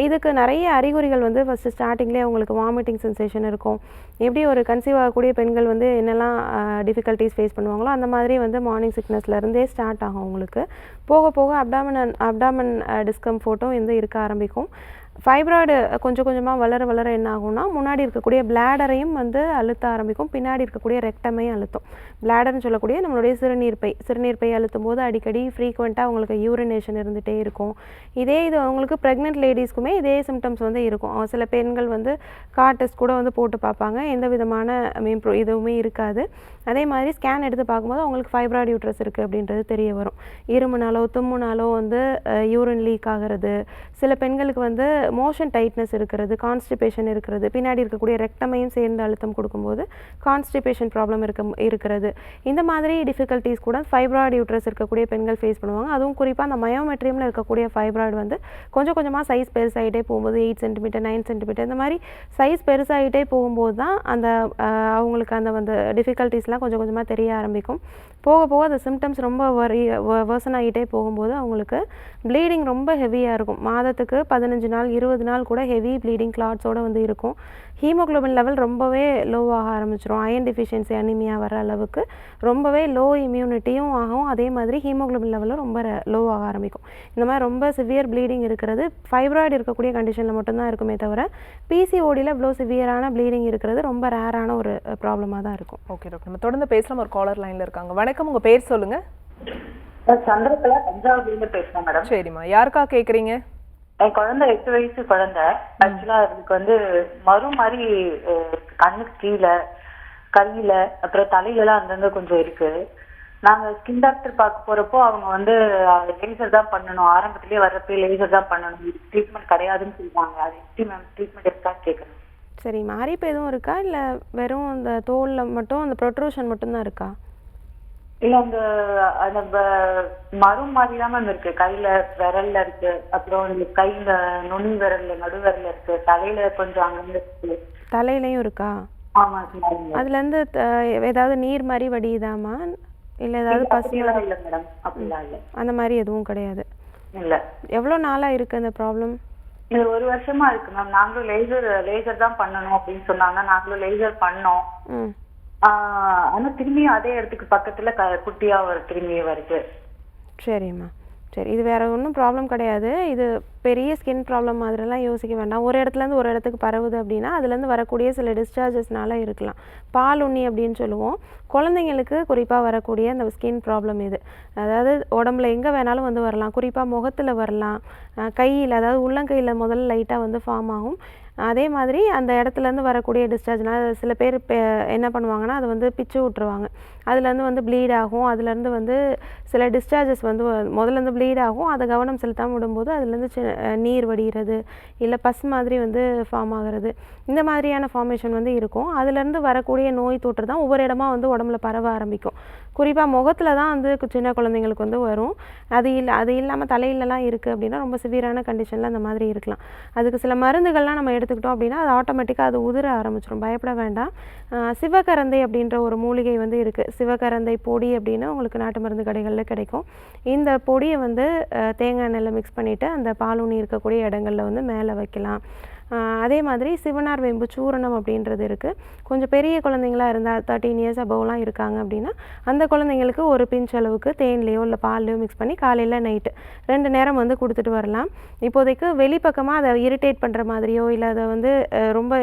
B: இதுக்கு நிறைய அறிகுறிகள் வந்து ஃபஸ்ட்டு ஸ்டார்டிங்லேயே அவங்களுக்கு வாமிட்டிங் சென்சேஷன் இருக்கும். எப்படி ஒரு கன்சீவ் ஆகக்கூடிய பெண்கள் வந்து என்னெல்லாம் டிஃபிகல்ட்டிஸ் ஃபேஸ் பண்ணுவாங்களோ அந்த மாதிரி வந்து மார்னிங் சிக்னஸ்லேருந்தே ஸ்டார்ட் ஆகும். அவங்களுக்கு போக போக அப்டாமன் டிஸ்கம்ஃபோர்ட்டும் வந்து இருக்க ஆரம்பிக்கும். ஃபைப்ராய்டு கொஞ்சம் கொஞ்சமாக வளர என்ன ஆகும்னா முன்னாடி இருக்கக்கூடிய பிளாடரையும் வந்து அழுத்த ஆரம்பிக்கும், பின்னாடி இருக்கக்கூடிய ரெக்டமையும் அழுத்தும். பிளாடர்னு சொல்லக்கூடிய நம்மளுடைய சிறுநீர்ப்பை அழுத்தும் போது அடிக்கடி ஃப்ரீக்வெண்ட்டாக அவங்களுக்கு யூரினேஷன் இருந்துகிட்டே இருக்கும். இது அவங்களுக்கு ப்ரெக்னென்ட் லேடிஸ்க்குமே இதே சிம்டம்ஸ் வந்து இருக்கும். சில பெண்கள் வந்து கார் டெஸ்ட் கூட வந்து போட்டு பார்ப்பாங்க, எந்த விதமான இதுவுமே இருக்காது. அதே மாதிரி ஸ்கேன் எடுத்து பார்க்கும்போது அவங்களுக்கு ஃபைப்ராய்டு யூட்ரஸ் இருக்குது அப்படின்றது தெரிய வரும். இருமுனாலோ தும்முனாலோ வந்து யூரின் லீக் ஆகிறது, சில பெண்களுக்கு வந்து மோஷன் டைட்னஸ் இருக்கிறது, கான்ஸ்டிபேஷன் இருக்கிறது, பின்னாடி இருக்கக்கூடிய ரெக்டமையும் சேர்ந்து அழுத்தம் கொடுக்கும்போது கான்ஸ்டிபேஷன் ப்ராப்ளம் இருக்கிறது. இந்த மாதிரி டிஃபிகல்ட்டிஸ் கூட ஃபைப்ராய்டு யூட்ரஸ் இருக்கக்கூடிய பெண்கள் ஃபேஸ் பண்ணுவாங்க. அதுவும் குறிப்பாக அந்த மயோமெட்ரியமில் இருக்கக்கூடிய ஃபைப்ராய்டு வந்து கொஞ்சம் கொஞ்சமாக சைஸ் பெருசாகிட்டே போகும்போது 8 சென்டிமீட்டர் 9 சென்டிமீட்டர் இந்த மாதிரி சைஸ் பெருசாகிட்டே போகும்போது தான் அந்த அவங்களுக்கு அந்த டிஃபிகல்ட்டிஸ்லாம் கொஞ்சம் கொஞ்சமாக தெரிய ஆரம்பிக்கும். போக போக அந்த சிம்டம்ஸ் ரொம்ப வர்சன் ஆகிட்டே போகும்போது அவங்களுக்கு ப்ளீடிங் ரொம்ப ஹெவியாக இருக்கும். மாதத்துக்கு 15 நாள் 20 நாள் கூட ஹெவி ப்ளீடிங் கிளாட்ஸோடு வந்து இருக்கும். ஹீமோக்ளோபின் லெவல் ரொம்பவே லோவாக ஆரம்பிச்சிரும். அயன் டிஃபிஷியன்சி அனிமியா வர அளவுக்கு ரொம்பவே லோ இம்யூனிட்டியும் ஆகும். அதே மாதிரி ஹீமோக்ளோபின் லெவலும் ரொம்ப லோவாக ஆரம்பிக்கும். இந்த மாதிரி ரொம்ப சிவியர் ப்ளீடிங் இருக்கிறது ஃபைப்ராய்டு இருக்கக்கூடிய கண்டிஷனில் மட்டும்தான் இருக்குமே தவிர பிசிஓடியில் இவ்வளோ சிவியரான ப்ளீடிங் இருக்கிறது ரொம்ப ரேரான ஒரு ப்ராப்ளமாக தான் இருக்கும்.
A: ஓகே டாக்டர், நம்ம தொடர்ந்து பேசலாம். ஒரு காலர் லைனில் இருக்காங்க. வணக்கம், உங்கள் பேர் சொல்லுங்கள்.
C: சந்திரகலா தஞ்சாவூர்ல பேசுறேன் மேடம்.
A: சரிம்மா, யாருக்கா கேட்குறீங்க?
C: என் குழந்தை 8 வயசு குழந்தை. ஆக்சுவலா அதுக்கு வந்து மறு மாதிரி கண்ணுக்கு கீழே, கையில, அப்புறம் தலையில எல்லாம் அங்கங்க கொஞ்சம் இருக்கு. நாங்க ஸ்கின் டாக்டர் பார்க்க போறப்போ அவங்க வந்து லேசர் தான் பண்ணணும், ஆரம்பத்திலேயே வர்றப்ப லேசர் தான் பண்ணணும், ட்ரீட்மெண்ட் கிடையாதுன்னு சொல்லுவாங்க. அது எப்படி மேம் ட்ரீட்மெண்ட் இருக்கான்னு கேட்குறேன்.
B: சரி, அரிப்பு எதுவும் இருக்கா இல்லை வெறும் அந்த தோலில் மட்டும் அந்த ப்ரொட்ரூஷன் மட்டும்தான் இருக்கா?
C: இல்ல அந்த மறு மாதிரி தான் மேம் இருக்கு. கையில விரல்ல இருக்கு, அப்புறம் இந்த கையில நுனி விரல்ல நடு விரல்ல இருக்கு, தலையில கொஞ்சம் அங்கங்க இருக்கு.
B: தலையிலையும் இருக்கா?
C: ஆமா.
B: அதுலேருந்து ஏதாவது நீர் மாதிரி வடியுதாமா இல்லை ஏதாவது பசு?
C: இல்ல மேடம், அப்படிலாம் இல்ல.
B: அந்த மாதிரி எதுவும் கிடையாது.
C: இல்ல.
B: எவ்வளோ நாளாக இருக்குது அந்த ப்ராப்ளம்?
C: இது 1 வருஷமா இருக்கு மேம். நாங்களும் லேசர் தான் பண்ணணும் அப்படின்னு சொன்னாங்க. நாங்களும் லேசர் பண்ணோம். ஆனா திரும்பியும் அதே இடத்துக்கு பக்கத்துல குட்டியா திரும்பியும் வருது.
B: சரிம்மா, சரி. இது வேற ஒன்றும் ப்ராப்ளம் கிடையாது. இது பெரிய ஸ்கின் ப்ராப்ளம் மாதிரிலாம் யோசிக்க வேண்டாம். ஒரு இடத்துலேருந்து ஒரு இடத்துக்கு பரவுது அப்படின்னா அதுலேருந்து வரக்கூடிய சில டிஸ்சார்ஜஸ்னால இருக்கலாம். பால் உண்ணி அப்படின்னு சொல்லுவோம். குழந்தைங்களுக்கு குறிப்பாக வரக்கூடிய அந்த ஸ்கின் ப்ராப்ளம் இது. அதாவது உடம்புல எங்கே வேணாலும் வந்து வரலாம். குறிப்பாக முகத்தில் வரலாம், கையில், அதாவது உள்ளங்கையில் முதல்ல லைட்டாக வந்து ஃபார்ம் ஆகும். அதே மாதிரி அந்த இடத்துலேருந்து வரக்கூடிய டிஸ்சார்ஜ்னால் சில பேர் என்ன பண்ணுவாங்கன்னா அதை வந்து பிச்சு விட்ருவாங்க. அதுலேருந்து வந்து ப்ளீட் ஆகும். அதுலேருந்து வந்து சில டிஸ்சார்ஜஸ் வந்து முதல்லேருந்து ப்ளீட் ஆகும். அதை கவனம் செலுத்தாமல் விடும்போது அதுலேருந்து நீர் வடிகிறது, இல்லை பஸ் மாதிரி வந்து ஃபார்ம் ஆகிறது, இந்த மாதிரியான ஃபார்மேஷன் வந்து இருக்கும். அதுலேருந்து வரக்கூடிய நோய் தொற்று தான் ஒவ்வொரு இடமா வந்து உடம்புல பரவ ஆரம்பிக்கும். குறிப்பாக முகத்தில் தான் வந்து சின்ன குழந்தைங்களுக்கு வந்து வரும். அது இல்லாமல் தலையிலலாம் இருக்குது அப்படின்னா ரொம்ப சிவியரான கண்டிஷனில் அந்த மாதிரி இருக்கலாம். அதுக்கு சில மருந்துகள்லாம் நம்ம எடுத்துக்கிட்டோம் அப்படின்னா அது ஆட்டோமேட்டிக்காக அது உதிர ஆரம்பிச்சிடும். பயப்பட வேண்டாம். சிவகரந்தை அப்படின்ற ஒரு மூலிகை வந்து இருக்குது. சிவகரந்தை பொடி அப்படின்னு உங்களுக்கு நாட்டு மருந்து கடைகளில் கிடைக்கும். இந்த பொடியை வந்து தேங்காய் எண்ணெயில் மிக்ஸ் பண்ணிவிட்டு அந்த பாலூனி இருக்கக்கூடிய இடங்களில் வந்து மேலே வைக்கலாம். அதே மாதிரி சிவனார் வேம்பு சூரணம் அப்படின்றது இருக்குது. கொஞ்சம் பெரிய குழந்தைங்களா இருந்தால் 13 இயர்ஸ் அபவ்லாம் இருக்காங்க அப்படின்னா அந்த குழந்தைங்களுக்கு ஒரு பிஞ்ச் அளவுக்கு தேன்லேயோ இல்லை பால்லையோ மிக்ஸ் பண்ணி காலையில் நைட்டு 2 நேரம் வந்து கொடுத்துட்டு வரலாம். இப்போதைக்கு வெளிப்பக்கமாக அதை இரிட்டேட் பண்ணுற மாதிரியோ இல்லை அதை வந்து ரொம்ப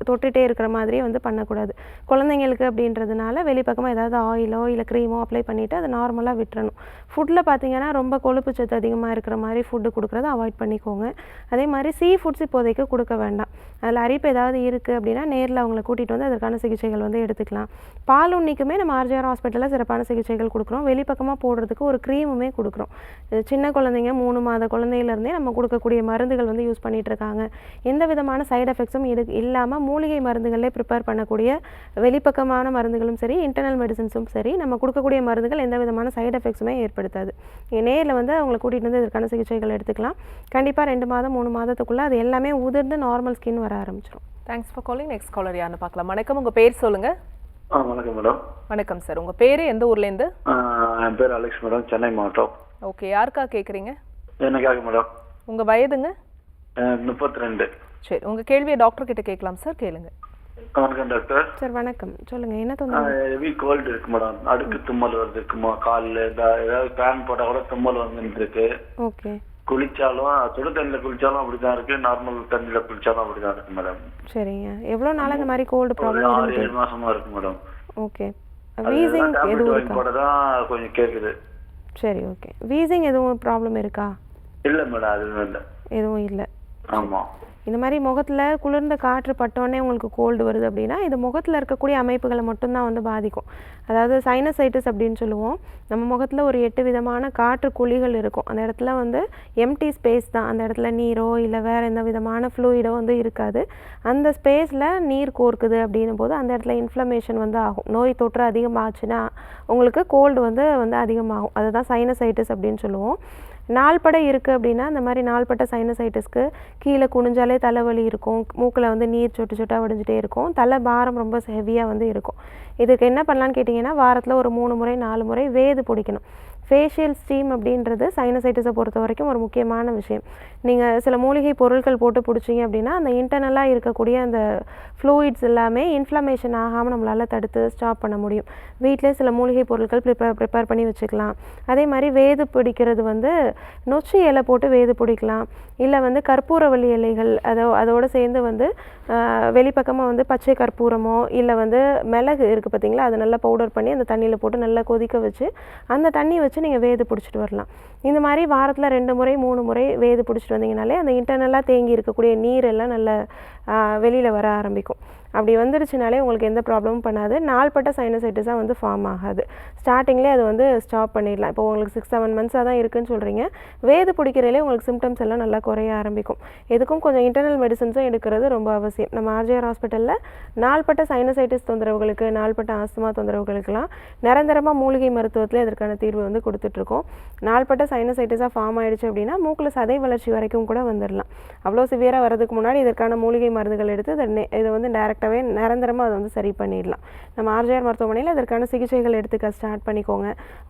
B: தொட்டுகிட்டே இருக்கிற மாதிரியே வந்து பண்ணக்கூடாது. குழந்தைங்களுக்கு அப்படின்றதுனால வெளிப்பக்கமாக ஏதாவது ஆயிலோ இல்லை க்ரீமோ அப்ளை பண்ணிவிட்டு அதை நார்மலாக விட்டுறணும். ஃபுட்டில் பார்த்திங்கன்னா ரொம்ப கொழுப்பு சத்து அதிகமாக இருக்கிற மாதிரி ஃபுட்டு கொடுக்குறத அவாய்ட் பண்ணிக்கோங்க. அதே மாதிரி சீ ஃபுட்ஸ் இப்போதைக்கு கொடுக்க வேண்டாம். அதில் அரிப்பு ஏதாவது இருக்குது அப்படின்னா நேரில் அவங்கள கூட்டிகிட்டு வந்து அதற்கான சிகிச்சைகள் வந்து எடுத்துக்கலாம். பால் உண்ணிக்குமே நம்ம ஆர்ஜிஆர் ஹாஸ்பிட்டலில் சிறப்பான சிகிச்சைகள் கொடுக்குறோம். வெளிப்பக்கமாக போடுறதுக்கு ஒரு க்ரீமுமே கொடுக்குறோம். சின்ன குழந்தைங்க 3 மாத குழந்தையிலேருந்தே நம்ம கொடுக்கக்கூடிய மருந்துகள் வந்து யூஸ் பண்ணிகிட்ருக்காங்க. எந்த விதமான சைடு எஃபெக்ட்ஸும் இல்லாமல் மூலிகை மருந்துகளே ப்ரிப்பேர் பண்ணக்கூடிய வெளிப்பக்கமான மருந்துகளும் சரி, இன்டர்னல் மெடிசன்ஸும் சரி, நம்ம கொடுக்கக்கூடிய மருந்துகள் எந்த விதமான சைடு எஃபெக்ட்ஸுமே ஏற்படுத்தாது. நேரில் வந்து அவங்களை கூட்டிகிட்டு வந்து இதற்கான சிகிச்சைகள் எடுத்துக்கலாம். கண்டிப்பாக 2 மாதம் 3 மாதத்துக்குள்ளே அது எல்லாமே உதிர்ந்து நார்மல் ஸ்கின் வர ஆரம்பிச்சிடும்.
A: Thanks for calling. Next caller யாருன்னு பார்க்கலாம். வணக்கம், உங்கள் பேர் சொல்லுங்கள்.
D: வணக்கம் மேடம்.
A: வணக்கம் சார், உங்கள் பேர் எந்த ஊர்லேருந்து?
D: என் பேர் அலெக்ஸ் மேடம், சென்னை மாவட்டம்.
A: ஓகே, யாருக்கா கேட்குறீங்க?
D: எனக்காக மேடம்.
A: உங்கள் வயதுங்க?
D: 32.
A: சரி, உங்கள் கேள்வியை டாக்டர் கிட்ட கேட்கலாம் சார், கேளுங்க.
D: வணக்கம் டாக்டர்.
B: சார் வணக்கம், சொல்லுங்கள், என்ன தொந்தரவு?
D: ஹெவி கோல்டு இருக்கு மேடம். அடுக்கு தும்மல் வருது இருக்குமா, காலில் ஏதாவது ஃபேன் போட்டால் கூட தும்மல் வந்துட்டு இருக்கு.
B: ஓகே.
D: குளிச்சாலும் சுடு தண்ணியில் குளிச்சாலும் அப்படிதான் இருக்கு, நார்மல் தண்ணியில் குளிச்சாலும் அப்படிதான் இருக்கு மேடம்.
B: சரிங்க. எவ்வளோ நாள் இந்த மாதிரி கோல்டு ப்ராப்ளம்?
D: 6-7 மாசமா இருக்கு மேடம்.
B: ஓகே. வீசிங் எதுவும் இருக்கா?
D: போட தான் கொஞ்சம் கேட்குது.
B: சரி, ஓகே. வீசிங் எதுவும் ப்ராப்ளம் இருக்கா?
D: இல்லை மேடம், அதுவும் இல்லை.
B: எதுவும் இல்லை.
D: ஆமாம்.
B: இந்த மாதிரி முகத்தில் குளிர்ந்த காற்று பட்டோடனே உங்களுக்கு கோல்டு வருது அப்படின்னா இது முகத்தில் இருக்கக்கூடிய அமைப்புகளை மட்டும்தான் வந்து பாதிக்கும். அதாவது சைனசைட்டிஸ் அப்படின்னு சொல்லுவோம். நம்ம முகத்தில் ஒரு 8 விதமான காற்று குழிகள் இருக்கும். அந்த இடத்துல வந்து எம்டி ஸ்பேஸ் தான். அந்த இடத்துல நீரோ இல்லை வேறு எந்த விதமான ஃப்ளூயிடோ வந்து இருக்காது. அந்த ஸ்பேஸில் நீர் கோர்க்குது அப்படின்னும் போது அந்த இடத்துல இன்ஃப்ளமேஷன் வந்து ஆகும். நோய் தொற்று அதிகமாச்சுன்னா உங்களுக்கு கோல்டு வந்து அதிகமாகும். அதுதான் சைனசைட்டிஸ் அப்படின்னு சொல்லுவோம். நாள்பட இருக்குது அப்படின்னா இந்த மாதிரி நாள்பட்ட சைனசைட்டிஸ்க்கு கீழே குனிஞ்சாலே தலைவலி இருக்கும், மூக்கில் வந்து நீர் சொட்டு சொட்டாக வடிஞ்சிட்டே இருக்கும், தலை பாரம் ரொம்ப ஹெவியாக வந்து இருக்கும். இதுக்கு என்ன பண்ணலான்னு கேட்டிங்கன்னா வாரத்தில் ஒரு 3 முறை 4 முறை வேது பிடிக்கணும். ஃபேஷியல் ஸ்டீம் அப்படின்றது சைனசைட்டிஸை பொறுத்த வரைக்கும் ஒரு முக்கியமான விஷயம். நீங்கள் சில மூலிகை பொருட்கள் போட்டு பிடிச்சிங்க அப்படின்னா அந்த இன்டர்னலாக இருக்கக்கூடிய அந்த ஃப்ளூயிட்ஸ் எல்லாமே இன்ஃப்ளமேஷன் ஆகாமல் நம்மளால் தடுத்து ஸ்டாப் பண்ண முடியும். வீட்டிலே சில மூலிகை பொருட்கள் ப்ரிப்பேர் பண்ணி வச்சுக்கலாம். அதே மாதிரி வேது பிடிக்கிறது வந்து நொச்சி இலை போட்டு வேது பிடிக்கலாம். இல்லை வந்து கற்பூரவள்ளி இலைகள் அதோடு சேர்ந்து வந்து வெளிப்பக்கமாக வந்து பச்சை கற்பூரமோ இல்லை வந்து மிளகு இருக்குது பார்த்தீங்களா, அதை நல்லா பவுடர் பண்ணி அந்த தண்ணியில் போட்டு நல்லா கொதிக்க வச்சு அந்த தண்ணி வச்சு நீங்கள் வேது பிடிச்சிட்டு வரலாம். இந்த மாதிரி வாரத்தில் 2 முறை 3 முறை வேது பிடிச்சிட்டு வந்தீங்கனாலே அந்த இன்டர்னலாக தேங்கி இருக்கக்கூடிய நீரெல்லாம் நல்லா வெளியில் வர ஆரம்பிக்கும். அப்படி வந்துடுச்சுனாலே உங்களுக்கு எந்த ப்ராப்ளமும் பண்ணாது. நாள்பட்ட சைனசைட்டிஸாக வந்து ஃபார்ம் ஆகாது. ஸ்டார்டிங்லேயே அது வந்து ஸ்டாப் பண்ணிடலாம். இப்போ உங்களுக்கு 6-7 மந்த்ஸாக தான் இருக்குதுன்னு சொல்கிறீங்க. வேது பிடிக்கிறதுலே உங்களுக்கு சிம்டம்ஸ் எல்லாம் நல்லா குறைய ஆரம்பிக்கும். எதுக்கும் கொஞ்சம் இன்டர்னல் மெடிசன்ஸும் எடுக்கிறது ரொம்ப அவசியம். நம்ம ஆர்ஜிஆர் ஹாஸ்பிட்டலில் நாள்பட்ட சைனசைட்டிஸ் தொந்தரவுகளுக்கு, நாள்பட்ட ஆஸ்துமா தொந்தரவுகளுக்கெல்லாம் நிரந்தரமாக மூலிகை மருத்துவத்தில் இதற்கான தீர்வு வந்து கொடுத்துட்ருக்கோம். நாள்பட்ட சைனசைட்டிஸாக ஃபார்ம் ஆகிடுச்சு அப்படின்னா மூக்கில் சதை வளர்ச்சி வரைக்கும் கூட வந்துடலாம். அவ்வளோ சிவியராக வரதுக்கு முன்னாடி இதற்கான மூலிகை மருந்துகள் எடுத்து இதை வந்து டைரெக்டாகவே நிரந்தரமாக அதை வந்து சரி பண்ணிடலாம். நம்ம ஆர்ஜிஆர் மருத்துவமனையில் அதற்கான சிகிச்சைகள் எடுத்துக்க ஸ்டார்ட் பண்ணிக்கோங்க.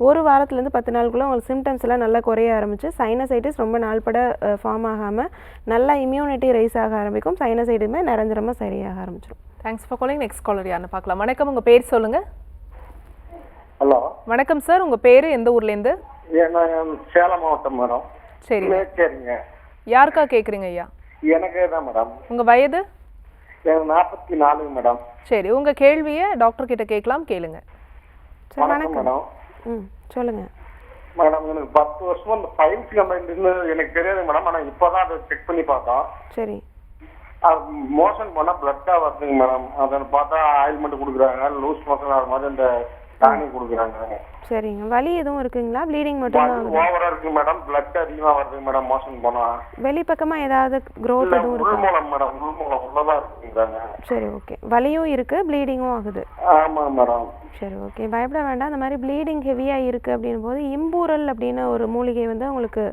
B: ஒரு வாரத்துலேருந்து 10 நாளுக்குள்ளே உங்களுக்கு சிம்டம்ஸ் எல்லாம் நல்லா குறைய ஆரம்பிச்சு சைனசைட்டிஸ் ரொம்ப நாள்பட ஃபார்ம் ஆகாமல் நல்லா இம்யூனிட்டி ரைஸ் ஆக ஆரம்பிக்கும். சைனசைட்டுமே நிரந்தரமாக சரியாக ஆரம்பிச்சிடும்.
A: Thanks for calling. Next caller யாருன்னு பார்க்கலாம். வணக்கம், உங்கள் பேர் சொல்லுங்கள்.
E: ஹலோ,
A: வணக்கம் சார், உங்கள் பேர் எந்த ஊர்லேருந்து?
E: சேலம் மாவட்டம் மேடம்.
A: சரி,
E: சரிங்க.
A: யாருக்கா கேட்குறீங்க ஐயா?
E: எனக்கு தான் மேடம்.
A: உங்கள் வயது?
E: எனக்கு 44 மேடம்.
A: சரி, உங்கள் கேள்வியை டாக்டர் கிட்ட கேட்கலாம், கேளுங்க.
B: சரி,
E: வணக்கம் மேடம்.
B: சொல்லுங்கள்
E: மேடம். எனக்கு 10 வருஷமா இந்த ஃபைல்ஸ் கம்ப்ளைண்ட் எனக்கு தெரியாது மேடம். ஆனால் இப்போதான் அதை செக் பண்ணி பார்த்தோம்.
B: சரி.
E: மோஷன் பண்ணால் பிளட்டாக வருதுங்க மேடம். அதை பார்த்தா ஆயில்மெண்ட் கொடுக்குறாங்க, லூஸ் மோஷன் ஆகிற மாதிரி இந்த டானிக் கொடுக்குறாங்க.
B: சரிங்க. வலி எதுவும் இருக்குங்களா? ப்ளீடிங் மட்டும்தான்
E: ஓவரா இருக்கு மேடம். பிளட் அதிகமா வருது மேடம் மோஷன் போனா.
B: வெளிப்பக்கமாக ஏதாவது க்ரோத் எதுவும் இருக்கு?
E: உள்மூலம் மேடம், உள்மூலம் உள்ளதா இருக்குங்க.
B: சரி, ஓகே. வலியும் இருக்கு, ப்ளீடிங்கும் ஆகுது.
E: ஆமா மேடம்.
B: சரி, ஓகே. பயப்பட வேண்டாம். அந்த மாதிரி ப்ளீடிங் ஹெவியாக இருக்குது அப்படின் போது இம்பூரல் அப்படின்னு ஒரு மூலிகை வந்து உங்களுக்கு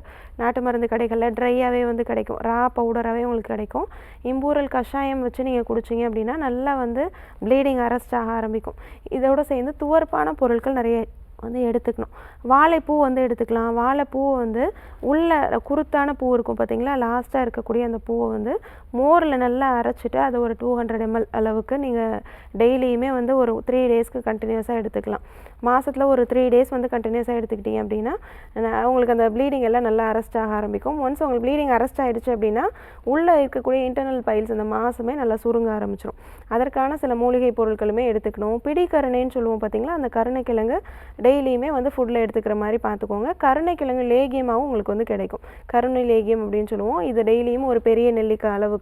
B: நாட்டு மருந்து கடைகளில் ட்ரையாகவே வந்து கிடைக்கும். ரா பவுடராகவே உங்களுக்கு கிடைக்கும். இம்பூரல் கஷாயம் வச்சு நீங்கள் குடிச்சிங்க அப்படின்னா நல்லா வந்து ப்ளீடிங் அரெஸ்ட் ஆக ஆரம்பிக்கும். இதோடு சேர்ந்து துவர்ப்பான பொருட்கள் நிறைய வந்து எடுத்துக்கணும். வாழைப்பூ வந்து எடுத்துக்கலாம். வாழைப்பூ வந்து உள்ள குருத்தான பூ இருக்கும் பார்த்தீங்களா, லாஸ்ட்டாக இருக்கக்கூடிய அந்த பூவை வந்து மோரில் நல்லா அரைச்சிட்டு அதை ஒரு 200 ml அளவுக்கு நீங்கள் டெய்லியுமே வந்து ஒரு 3 டேஸ்க்கு கண்டினியூஸாக எடுத்துக்கலாம். மாதத்தில் ஒரு 3 டேஸ் வந்து கண்டினியூஸாக எடுத்துக்கிட்டீங்க அப்படின்னா உங்களுக்கு அந்த ப்ளீடிங் எல்லாம் நல்லா அரெஸ்ட் ஆக ஆரம்பிக்கும். ஒன்ஸ் உங்களுக்கு ப்ளீடிங் அரெஸ்ட் ஆகிடுச்சு அப்படின்னா உள்ளே இருக்கக்கூடிய இன்டர்னல் பைல்ஸ் அந்த மாதமே நல்லா சுருங்க ஆரம்பிச்சிடும். அதற்கான சில மூலிகை பொருட்களுமே எடுத்துக்கணும். பிடிக்கருணைன்னு சொல்லுவோம் பார்த்தீங்களா, அந்த கருணைக்கிழங்கு டெய்லியுமே வந்து ஃபுட்டில் எடுத்துக்கிற மாதிரி பார்த்துக்கோங்க. கருணைக்கிழங்கு லேகியமாகவும் உங்களுக்கு வந்து கிடைக்கும். கருணை லேகியம் அப்படின்னு சொல்லுவோம். இது டெய்லியும் ஒரு பெரிய நெல்லிக்காய் அளவுக்கு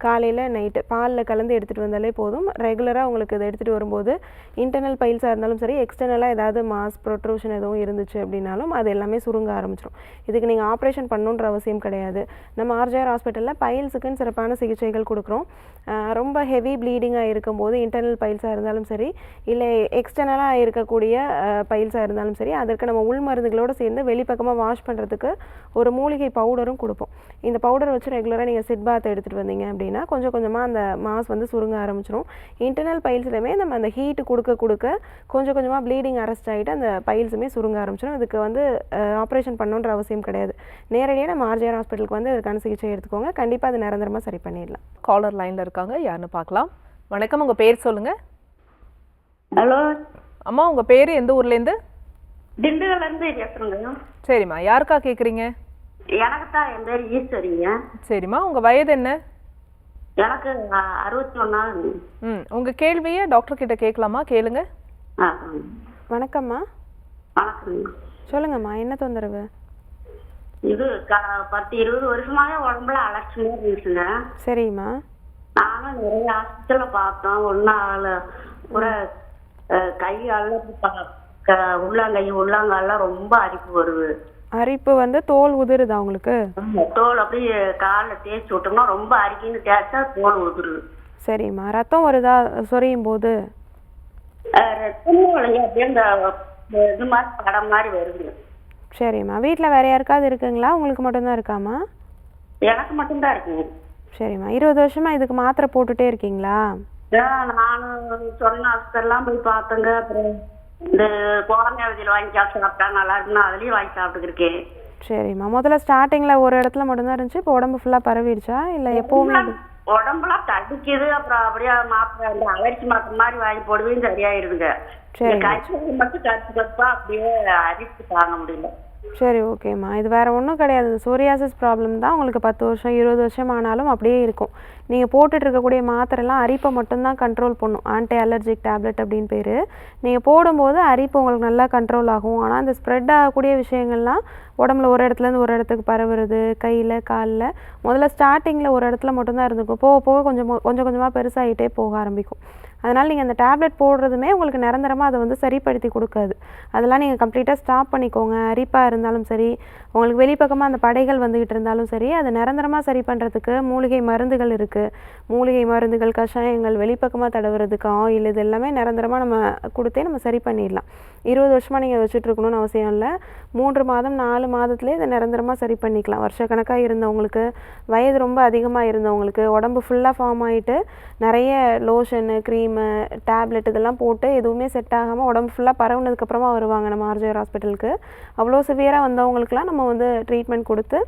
B: காலையில் நைட்டு பாலில் கலந்து எடுத்துகிட்டு வந்தாலே போதும். ரெகுலராக உங்களுக்கு இதை எடுத்துகிட்டு வரும்போது இன்டர்னல் பைல்ஸாக இருந்தாலும் சரி, எக்ஸ்டர்னலாக ஏதாவது மாஸ் ப்ரொட்ரூஷன் எதுவும் இருந்துச்சு அப்படின்னாலும் அது எல்லாமே சுருங்க ஆரம்பிச்சிடும். இதுக்கு நீங்கள் ஆப்ரேஷன் பண்ணணுன்ற அவசியம் கிடையாது. நம்ம ஆர்ஜிஆர் ஹாஸ்பிட்டலில் பைல்ஸுக்குன்னு சிறப்பான சிகிச்சைகள் கொடுக்குறோம். ரொம்ப ஹெவி ப்ளீடிங்காக இருக்கும்போது இன்டர்னல் பைல்ஸாக இருந்தாலும் சரி, இல்லை எக்ஸ்டர்னலாக இருக்கக்கூடிய பைல்ஸாக இருந்தாலும் சரி, அதற்கு நம்ம உள் மருந்துகளோடு சேர்ந்து வெளிப்பக்கமாக வாஷ் பண்ணுறதுக்கு ஒரு மூலிகை பவுடரும் கொடுப்போம். இந்த பவுடர் வச்சு ரெகுலராக நீங்கள் சிட் பாத் எடுத்துகிட்டு வந்தீங்க அப்படின்னா கொஞ்சம் கொஞ்சமாக அந்த மாஸ் வந்து சுருங்க ஆரம்பிச்சிடும். இன்டர்னல் பைல்ஸ்லையுமே நம்ம அந்த ஹீட்டு கொடுக்க கொடுக்க கொஞ்சம் கொஞ்சமாக ப்ளீடிங் அரெஸ்ட் ஆகிட்டு அந்த பைல்ஸுமே சுருங்க ஆரம்பிச்சிடும். இதுக்கு வந்து ஆப்ரேஷன் பண்ணணுன்ற அவசியம் கிடையாது. நேரடியாக நம்ம ஆர்ஜிஆர் ஹாஸ்பிட்டலுக்கு வந்து அதுக்கான சிகிச்சை எடுத்துக்கோங்க. கண்டிப்பாக அது நிரந்தரமாக சரி பண்ணிடலாம்.
A: காலர் லைனில் இருக்காங்க, யாருன்னு பார்க்கலாம். வணக்கம், உங்கள் பேர் சொல்லுங்கள்.
F: ஹலோ
A: அம்மா, உங்கள் பேர் எந்த ஊர்லேருந்து?
F: திண்டுக்கல்லேருந்து பேசுகிறேங்க.
A: சரிம்மா, யாருக்கா கேட்குறீங்க?
F: எனக்கு தான் என் பேர் ஈஸ்வரிங்க.
A: சரிம்மா, உங்கள் வயது என்ன?
F: எனக்கு 61.
A: உங்கள் கேள்வியை டாக்டர் கிட்ட கேட்கலாமா? கேளுங்க.
B: வணக்கம்மா.
F: வணக்கங்க.
B: சொல்லுங்கம்மா, என்ன தொந்தரவு?
F: இது 10-20 வருஷமாவே உடம்புல அலட்சியமாக இருந்துச்சுங்க.
B: சரிம்மா.
F: நானும் நிறைய ஹாஸ்பிட்டலில் பார்த்தோம். ஒன்றால் ஒரு கை உள்ளங்கை உள்ளங்கால்லாம் ரொம்ப அரிப்பு வருது.
B: அரிப்பு வந்து தோல் உதிருதா உங்களுக்கு?
F: தோல் அப்படியே காலில் தேய்ச்சி விட்டோம்னா ரொம்ப அரிக்கின்னு தேய்ச்சா தோல் உதிருது.
B: சரிம்மா. ரத்தம் வருதா சொரியும் போது?
F: ரத்தமும் அப்படியே இந்த இது மாதிரி படம் மாதிரி வருது.
B: சரிம்மா. வீட்டில் வேறு யாருக்காவது இருக்குங்களா, உங்களுக்கு மட்டும்தான் இருக்காமா?
F: எனக்கு மட்டும்தான் இருக்குங்க.
B: சரிம்மா. 20 வருஷமாக இதுக்கு மாத்திரை போட்டுகிட்டே இருக்கீங்களா?
F: நானும் சொன்ன ஹாஸ்பிட்டல்லாம் போய் பார்த்தேங்க. அப்புறம் இந்த கோரமேவதியில் வாங்கி சாப்பிட்டா நல்லா இருக்குன்னா அதுலயும் வாங்கி சாப்பிட்டுருக்கேன்.
B: சரிம்மா. முதல்ல ஸ்டார்டிங்கில் ஒரு இடத்துல மட்டும்தான் இருந்துச்சு, இப்போ உடம்பு ஃபுல்லாக பரவிடுச்சா இல்லை எப்போவுமே
F: உடம்புலாம் தடிக்குது. அப்புறம் அப்படியே மாத்திரை அந்த அலர்ஜி மாத்திரை மாதிரி வாங்கி போடுவேன், சரியாயிருதுங்க. கட்சி மட்டும் கடிச்சு கப்பா அப்படியே அரிச்சு தாங்க முடியல.
B: சரி, ஓகேம்மா. இது வேறு ஒன்றும் கிடையாது. சோரியாசிஸ் ப்ராப்ளம் தான் உங்களுக்கு 10 வருஷம் 20 வருஷம் ஆனாலும் அப்படியே இருக்கும். நீங்கள் போட்டுட்டு இருக்கக்கூடிய மாத்திரைலாம் அரிப்பை மட்டும்தான் கண்ட்ரோல் பண்ணும். ஆன்டி அலர்ஜிக் டேப்லெட் அப்படின்னு பேர். நீங்கள் போடும்போது அரிப்பு உங்களுக்கு நல்லா கண்ட்ரோல் ஆகும். ஆனால் அந்த ஸ்ப்ரெட் ஆகக்கூடிய விஷயங்கள்லாம் உடம்புல ஒரு இடத்துலேருந்து ஒரு இடத்துக்கு பரவுறது, கையில் காலில் முதல்ல ஸ்டார்டிங்கில் ஒரு இடத்துல மட்டும்தான் இருந்துக்கும். போக போக கொஞ்சம் கொஞ்சமாக பெருசாகிட்டே போக ஆரம்பிக்கும். அதனால் நீங்கள் அந்த டேப்லெட் போடுறதுமே உங்களுக்கு நிரந்தரமாக அதை வந்து சரிப்படுத்தி கொடுக்காது. அதெல்லாம் நீங்கள் கம்ப்ளீட்டாக ஸ்டாப் பண்ணிக்கோங்க. அரிப்பாக இருந்தாலும் சரி, உங்களுக்கு வெளிப்பக்கமாக அந்த படைகள் வந்துக்கிட்டு இருந்தாலும் சரி, அதை நிரந்தரமாக சரி பண்ணுறதுக்கு மூலிகை மருந்துகள் இருக்குது. மூலிகை மருந்துகள், கஷாயங்கள், வெளிப்பக்கமாக தடவுறதுக்கு ஆயில், இது எல்லாமே நிரந்தரமாக நம்ம கொடுத்தே நம்ம சரி பண்ணிடலாம். 20 வருஷமாக நீங்கள் வச்சுட்ருக்கணும்னு அவசியம் இல்லை. 3 மாதம் 4 மாதத்துலேயே இதை நிரந்தரமாக சரி பண்ணிக்கலாம். வருஷக்கணக்காக இருந்தவங்களுக்கு, வயது ரொம்ப அதிகமாக இருந்தவங்களுக்கு, உடம்பு ஃபுல்லாக ஃபார்ம் ஆகிட்டு நிறைய லோஷனு, க்ரீமு, டேப்லெட் இதெல்லாம் போட்டு எதுவுமே செட் ஆகாமல் உடம்பு ஃபுல்லாக பரவுனதுக்கப்புறமா வருவாங்க நம்ம ஆர்ஜிஆர் ஹாஸ்பிட்டலுக்கு. அவ்வளோ சிவியராக வந்தவங்களுக்குலாம் நம்ம வந்து ட்ரீட்மெண்ட் கொடுத்து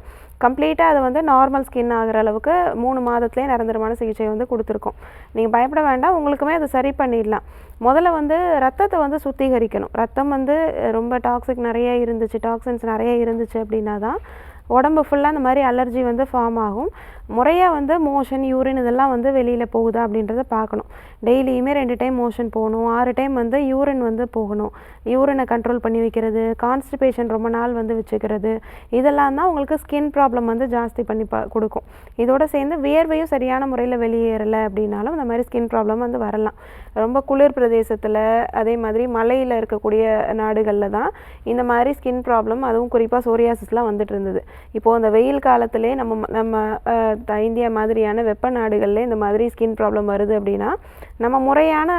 B: கம்ப்ளீட்டாக அதை வந்து நார்மல் ஸ்கின் ஆகிற அளவுக்கு 3 மாதத்துலேயே நிரந்தரமான சிகிச்சை வந்து கொடுத்துருக்கோம். நீங்கள் பயப்பட வேண்டாம், உங்களுக்குமே அதை சரி பண்ணிடலாம். முதல்ல வந்து ரத்தத்தை வந்து சுத்திகரிக்கணும். ரத்தம் வந்து ரொம்ப டாக்ஸின்ஸ் நிறைய இருந்துச்சு அப்படின்னா தான் உடம்பு ஃபுல்லாக இந்த மாதிரி அலர்ஜி வந்து ஃபார்ம் ஆகும். முறையாக வந்து மோஷன், யூரின் இதெல்லாம் வந்து வெளியில் போகுதா அப்படின்றத பார்க்கணும். டெய்லியுமே 2 டைம் மோஷன் போகணும், 6 டைம் வந்து யூரின் வந்து போகணும். யூரினை கண்ட்ரோல் பண்ணி வைக்கிறது, கான்ஸ்டிபேஷன் ரொம்ப நாள் வந்து வச்சுக்கிறது, இதெல்லாம் தான் உங்களுக்கு ஸ்கின் ப்ராப்ளம் வந்து ஜாஸ்தி பண்ணி கொடுக்கும். இதோடு சேர்ந்து வேர்வையும் சரியான முறையில் வெளியேறலை அப்படின்னாலும் இந்த மாதிரி ஸ்கின் ப்ராப்ளம் வந்து வரலாம். ரொம்ப குளிர் பிரதேசத்தில், அதே மாதிரி மலையில் இருக்கக்கூடிய நாடுகளில் தான் இந்த மாதிரி ஸ்கின் ப்ராப்ளம், அதுவும் குறிப்பாக சோரியாசிஸ்லாம் வந்துட்டு இருந்தது. இப்போது இந்த வெயில் காலத்திலே நம்ம இந்தியா மாதிரியான வெப்ப நாடுகளில் இந்த மாதிரி ஸ்கின் ப்ராப்ளம் வருது அப்படின்னா நம்ம முறையான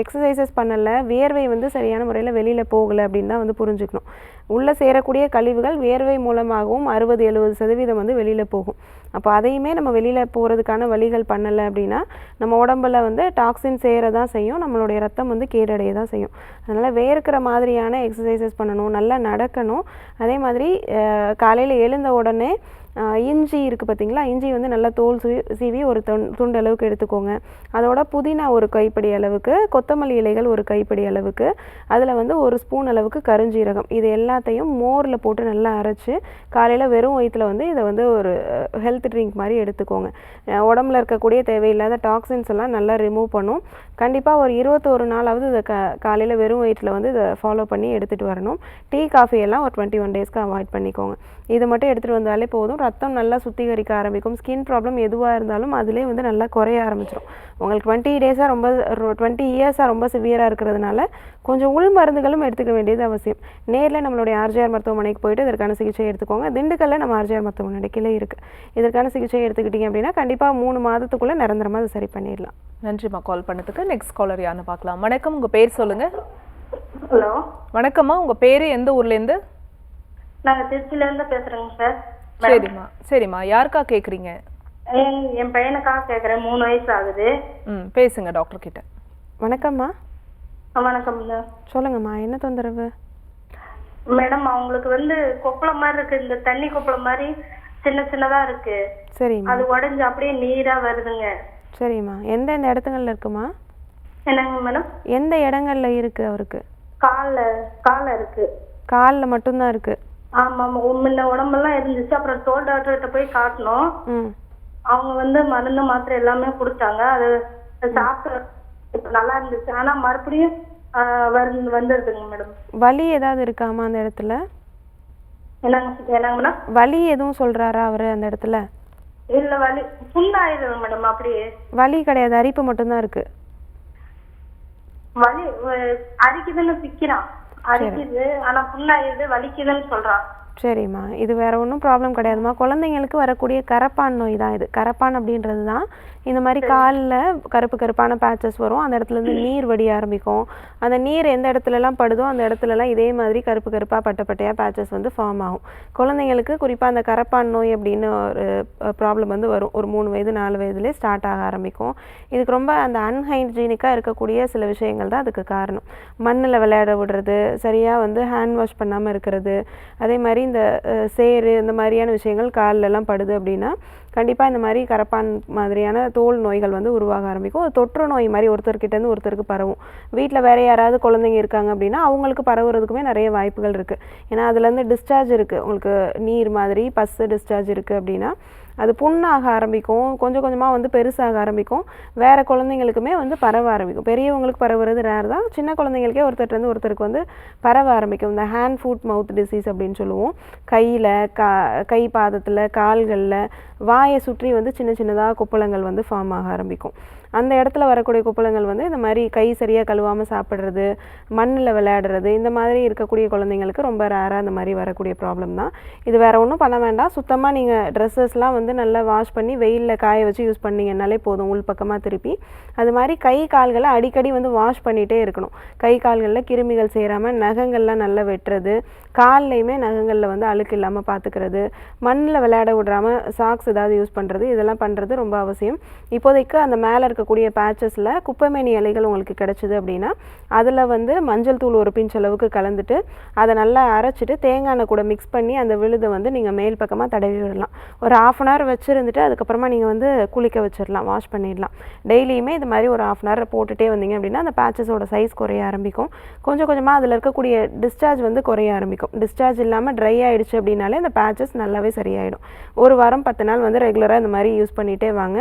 B: எக்ஸசைசஸ் பண்ணலை, வேர்வை வந்து சரியான முறையில் வெளியில் போகலை அப்படின்னு தான் வந்து புரிஞ்சுக்கணும். உள்ளே சேரக்கூடிய கழிவுகள் வேர்வை மூலமாகவும் 60-70% வந்து வெளியில் போகும். அப்போ அதையுமே நம்ம வெளியில் போகிறதுக்கான வழிகள் பண்ணலை அப்படின்னா நம்ம உடம்பில் வந்து டாக்ஸின் சேர தான் செய்யும், நம்மளுடைய ரத்தம் வந்து கேடடைய தான் செய்யும். அதனால் வேர்க்கிற மாதிரியான எக்ஸசைசஸ் பண்ணணும், நல்லா நடக்கணும். அதே மாதிரி காலையில் எழுந்த உடனே இஞ்சி இருக்குது பார்த்தீங்களா, இஞ்சி வந்து நல்லா தோல் சீவி ஒரு துண்டு அளவுக்கு எடுத்துக்கோங்க. அதோட புதினா ஒரு கைப்பிடி அளவுக்கு, கொத்தமல்லி இலைகள் ஒரு கைப்பிடி அளவுக்கு, அதில் வந்து 1 ஸ்பூன் அளவுக்கு கருஞ்சீரகம், இது எல்லாத்தையும் மோரில் போட்டு நல்லா அரைச்சி காலையில் வெறும் வயிற்றில் வந்து இதை வந்து ஒரு ஹெல்த் ட்ரிங்க் மாதிரி எடுத்துக்கோங்க. உடம்புல இருக்கக்கூடிய தேவையில்லாத டாக்ஸின்ஸ் எல்லாம் நல்லா ரிமூவ் பண்ணும். கண்டிப்பாக ஒரு 21 நாளாவது இதை காலையில் வெறும் வயிற்றில் வந்து இதை ஃபாலோ பண்ணி எடுத்துகிட்டு வரணும். டீ காஃபி எல்லாம் ஒரு 21 டேஸ்க்கு அவாய்ட் பண்ணிக்கோங்க. இதை மட்டும் எடுத்துகிட்டு வந்தாலே போதும். ரத்தம் நல்லா சுத்திகரிக்க ஆரம்பிக்கும். ஸ்கின் ப்ராப்ளம் எதுவாக இருந்தாலும் அதிலே வந்து நல்லா குறைய ஆரம்பிச்சிடும். உங்களுக்கு 20 இயர்ஸாக ரொம்ப சிவியராக இருக்கிறதுனால கொஞ்சம் உள் மருந்துகளும் எடுத்துக்க வேண்டியது அவசியம். நேரில் நம்மளுடைய ஆர்ஜிஆர் மருத்துவமனைக்கு போயிட்டு இதற்கான சிகிச்சை எடுத்துக்கோங்க. திண்டுக்கல்ல நம்ம ஆர்ஜிஆர் மருத்துவமனை கிளை இருக்குது. இதற்கான சிகிச்சை எடுத்துக்கிட்டீங்க அப்படின்னா கண்டிப்பாக 3 மாதத்துக்குள்ளே நிரந்தரமாக அதை சரி பண்ணிடலாம்.
A: நன்றிம்மா கால் பண்ணதுக்கு. நெக்ஸ்ட் காலர் யாருன்னு பார்க்கலாம். வணக்கம், உங்கள் பேர் சொல்லுங்கள்.
F: ஹலோ,
A: வணக்கம்மா, உங்கள் பேர் எந்த ஊர்லேருந்து?
F: நாங்கள் திருச்சியிலேருந்து பேசுகிறேங்க சார்.
A: சரிம்மா, யாருக்கா கேட்குறீங்க?
F: என் பையனுக்காக கேட்குறேன். 3 வயசு ஆகுது.
A: பேசுங்க டாக்டர் கிட்ட.
B: வணக்கம்மா.
F: வணக்கம்.
B: சொல்லுங்கம்மா, என்ன தொந்தரவு?
F: மேடம், அவங்களுக்கு வந்து கொப்பளம் மாதிரி இருக்கு, இந்த தண்ணி கொப்பளம் மாதிரி சின்னதா இருக்கு.
B: சரிம்மா. அது
F: உடஞ்சு அப்படியே நீரா வருதுங்க.
B: சரிம்மா. எந்த இடத்துங்கள்ல இருக்குமா?
F: என்னங்க மேடம்?
B: எந்த இடங்கள்ல இருக்கு அவருக்கு?
F: கால்ல இருக்கு.
B: காலில் மட்டும்தான் இருக்கு?
F: ஆமா, முன்ன உடம்பெல்லாம் இருந்துச்சு. அப்புறம் தோல் டாக்டர்கிட்ட போய் காட்டணும். அவங்க வந்து மருந்து மாத்திரை எல்லாமே கொடுத்தாங்க. அது சாப்பிட்டு நல்லா இருந்துச்சு. ஆனா மறுபடியும் வந்துருதுங்க மேடம்.
B: வலி ஏதாவது இருக்காமா அந்த இடத்துல?
F: என்னங்க மேடம்?
B: வலி எதுவும் சொல்றாரா அவரு அந்த இடத்துல?
F: இல்ல, வலி புண்ணாயிடுது மேடம். அப்படியே
B: வலி கிடையாது, அரிப்பு மட்டும்தான் இருக்கு.
F: வலி அரிக்குதுன்னு பிக்கிறான், அரிக்குது. ஆனா புண்ணாயிடுது, வலிக்குதுன்னு சொல்றான்.
B: சரிம்மா, இது வேற ஒன்றும் ப்ராப்ளம் கிடையாதும்மா. குழந்தைங்களுக்கு வரக்கூடிய கரப்பான் நோய் தான் இது. கரப்பான் அப்படின்றது தான் இந்த மாதிரி காலில் கருப்பு கருப்பான பேச்சஸ் வரும். அந்த இடத்துலேருந்து நீர் வடிய ஆரம்பிக்கும். அந்த நீர் எந்த இடத்துலலாம் படுதோ அந்த இடத்துலலாம் இதே மாதிரி கருப்பு கருப்பாக பட்டையாக பேச்சஸ் வந்து ஃபார்ம் ஆகும். குழந்தைங்களுக்கு குறிப்பாக அந்த கரப்பான் நோய் அப்படின்னு ஒரு ப்ராப்ளம் வந்து வரும். ஒரு 3 வயது 4 வயதுலேயே ஸ்டார்ட் ஆக ஆரம்பிக்கும். இதுக்கு ரொம்ப அந்த அன்ஹைஜீனிக்காக இருக்கக்கூடிய சில விஷயங்கள் தான் அதுக்கு காரணம். மண்ணில் விளையாட விடுறது, சரியாக வந்து ஹேண்ட் வாஷ் பண்ணாமல் இருக்கிறது, அதே மாதிரி இந்த சேறு இந்த மாதிரியான விஷயங்கள் கால்லெல்லாம் படுது அப்படின்னா கண்டிப்பாக இந்த மாதிரி கரப்பான் மாதிரியான தோல் நோய்கள் வந்து உருவாக ஆரம்பிக்கும். அது தொற்று நோய் மாதிரி ஒருத்தர்கிட்டேருந்து ஒருத்தருக்கு பரவும். வீட்டில் வேறு யாராவது குழந்தைங்க இருக்காங்க அப்படின்னா அவங்களுக்கு பரவுறதுக்குமே நிறைய வாய்ப்புகள் இருக்குது. ஏன்னா அதுலேருந்து டிஸ்சார்ஜ் இருக்குது, உங்களுக்கு நீர் மாதிரி பஸ்ஸு டிஸ்சார்ஜ் இருக்குது அப்படின்னா அது புண்ணாக ஆரம்பிக்கும். கொஞ்சம் கொஞ்சமாக வந்து பெருசாக ஆரம்பிக்கும். வேறு குழந்தைங்களுக்குமே வந்து பரவ ஆரம்பிக்கும். பெரியவங்களுக்கு பரவுறது ரேர் தான். சின்ன குழந்தைங்களுக்கே ஒருத்தர்கிட்டருந்து ஒருத்தருக்கு வந்து பரவ ஆரம்பிக்கும். இந்த ஹேண்ட் ஃபுட் மவுத் டிசீஸ் அப்படின்னு சொல்லுவோம். கையில் கை பாதத்தில் கால்களில் வாயை சுற்றி வந்து சின்ன சின்னதாக கொப்பளங்கள் வந்து ஃபார்ம் ஆக ஆரம்பிக்கும். அந்த இடத்துல வரக்கூடிய கொப்பளங்கள் வந்து இந்த மாதிரி கை சரியாக கழுவாமல் சாப்பிட்றது, மண்ணில் விளையாடுறது, இந்த மாதிரி இருக்கக்கூடிய குழந்தைங்களுக்கு ரொம்ப ரேராக இந்த மாதிரி வரக்கூடிய ப்ராப்ளம் தான். இது வேறு ஒன்றும் பண்ண வேண்டாம். சுத்தமாக நீங்கள் ட்ரெஸ்ஸஸ்லாம் வந்து நல்லா வாஷ் பண்ணி வெயிலில் காய வச்சு யூஸ் பண்ணிங்கன்னாலே போதும், உள் பக்கமாக திருப்பி. அது மாதிரி கை கால்களை அடிக்கடி வந்து வாஷ் பண்ணிகிட்டே இருக்கணும். கை கால்களில் கிருமிகள் சேராமல் நகங்கள்லாம் நல்லா வெட்டுறது, கால்லையுமே நகங்களில் வந்து அழுக்கு இல்லாமல் பார்த்துக்கிறது, மண்ணில் விளையாட விடாமல் சாக்ஸ் ஏதாவது யூஸ் பண்ணுறது, இதெல்லாம் பண்ணுறது ரொம்ப அவசியம். இப்போதைக்கு அந்த மேலே இருக்கக்கூடிய பேச்சஸில் குப்பைமேனி இலைகள் உங்களுக்கு கிடச்சிது அப்படின்னா அதில் வந்து மஞ்சள் தூள் ஒரு பிஞ்ச் அளவுக்கு கலந்துட்டு அதை நல்லா அரைச்சிட்டு தேங்காய் எண்ணெய் கூட மிக்ஸ் பண்ணி அந்த விழுதை வந்து நீங்கள் மேல் பக்கமாக தடவி விடலாம். ஒரு 1/2 அன் ஹவர் வச்சுருந்துட்டு அதுக்கப்புறமா நீங்கள் வந்து குளிக்க வச்சிடலாம், வாஷ் பண்ணிடலாம். டெய்லியுமே இது மாதிரி ஒரு 1/2 அன் ஹவர் போட்டுகிட்டே வந்தீங்க அப்படின்னா அந்த பேச்சஸோட சைஸ் குறைய ஆரம்பிக்கும். கொஞ்சம் கொஞ்சமாக அதில் இருக்கக்கூடிய டிஸ்சார்ஜ் வந்து குறைய ஆரம்பிக்கும். டிஸ்சார்ஜ் இல்லாமல் ட்ரை ஆகிடுச்சு அப்படின்னாலே அந்த பேச்சஸ் நல்லாவே சரியாயிடும். ஒரு வாரம் 10 நாள் வந்து ரெகுலராக இந்த மாதிரி யூஸ் பண்ணிகிட்டே வாங்க.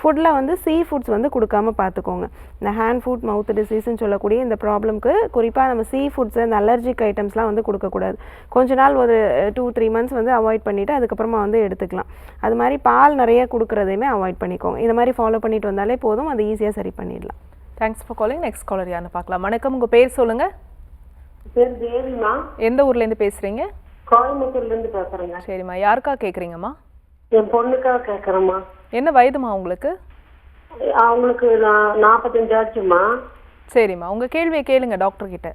B: ஃபுட்டில் வந்து சீ ஃபுட்ஸ் வந்து கொடுக்காம பார்த்துக்கோங்க. இந்த ஹேண்ட் ஃபுட் மவுத் டிசீஸ்ன்னு சொல்லக்கூடிய இந்த ப்ராப்ளம்க்கு குறிப்பாக நம்ம சீ ஃபுட்ஸ் இந்த அலர்ஜிக் ஐட்டம்ஸ்லாம் வந்து கொடுக்கக்கூடாது. கொஞ்ச நாள் ஒரு 2-3 மந்த்ஸ் வந்து அவாய்ட் பண்ணிவிட்டு அதுக்கப்புறமா வந்து எடுத்துக்கலாம். அது மாதிரி பால் நிறைய கொடுக்குறதையுமே அவாய்ட் பண்ணிக்கோங்க. இந்த மாதிரி ஃபாலோ பண்ணிட்டு வந்தாலே போதும், அது ஈஸியாக சரி பண்ணிடலாம்.
A: Thanks for calling. Next caller யாருன்னு பார்க்கலாம். வணக்கம், உங்கள் பேர் சொல்லுங்கள்.
G: பேர் தேவிமா.
A: எந்த ஊர்லேருந்து பேசுகிறீங்க?
G: கோயம்புத்தூர்லேருந்து பேசுகிறேங்க.
A: சரிம்மா, யாருக்கா கேட்குறீங்கம்மா?
G: என் பொண்ணுக்காக கேட்குறேம்மா.
A: என்ன வயதுமா உங்களுக்கு?
G: அவங்களுக்கு 45 ஆச்சுமா.
A: சரிம்மா, உங்கள் கேள்வியை கேளுங்க டாக்டர் கிட்ட.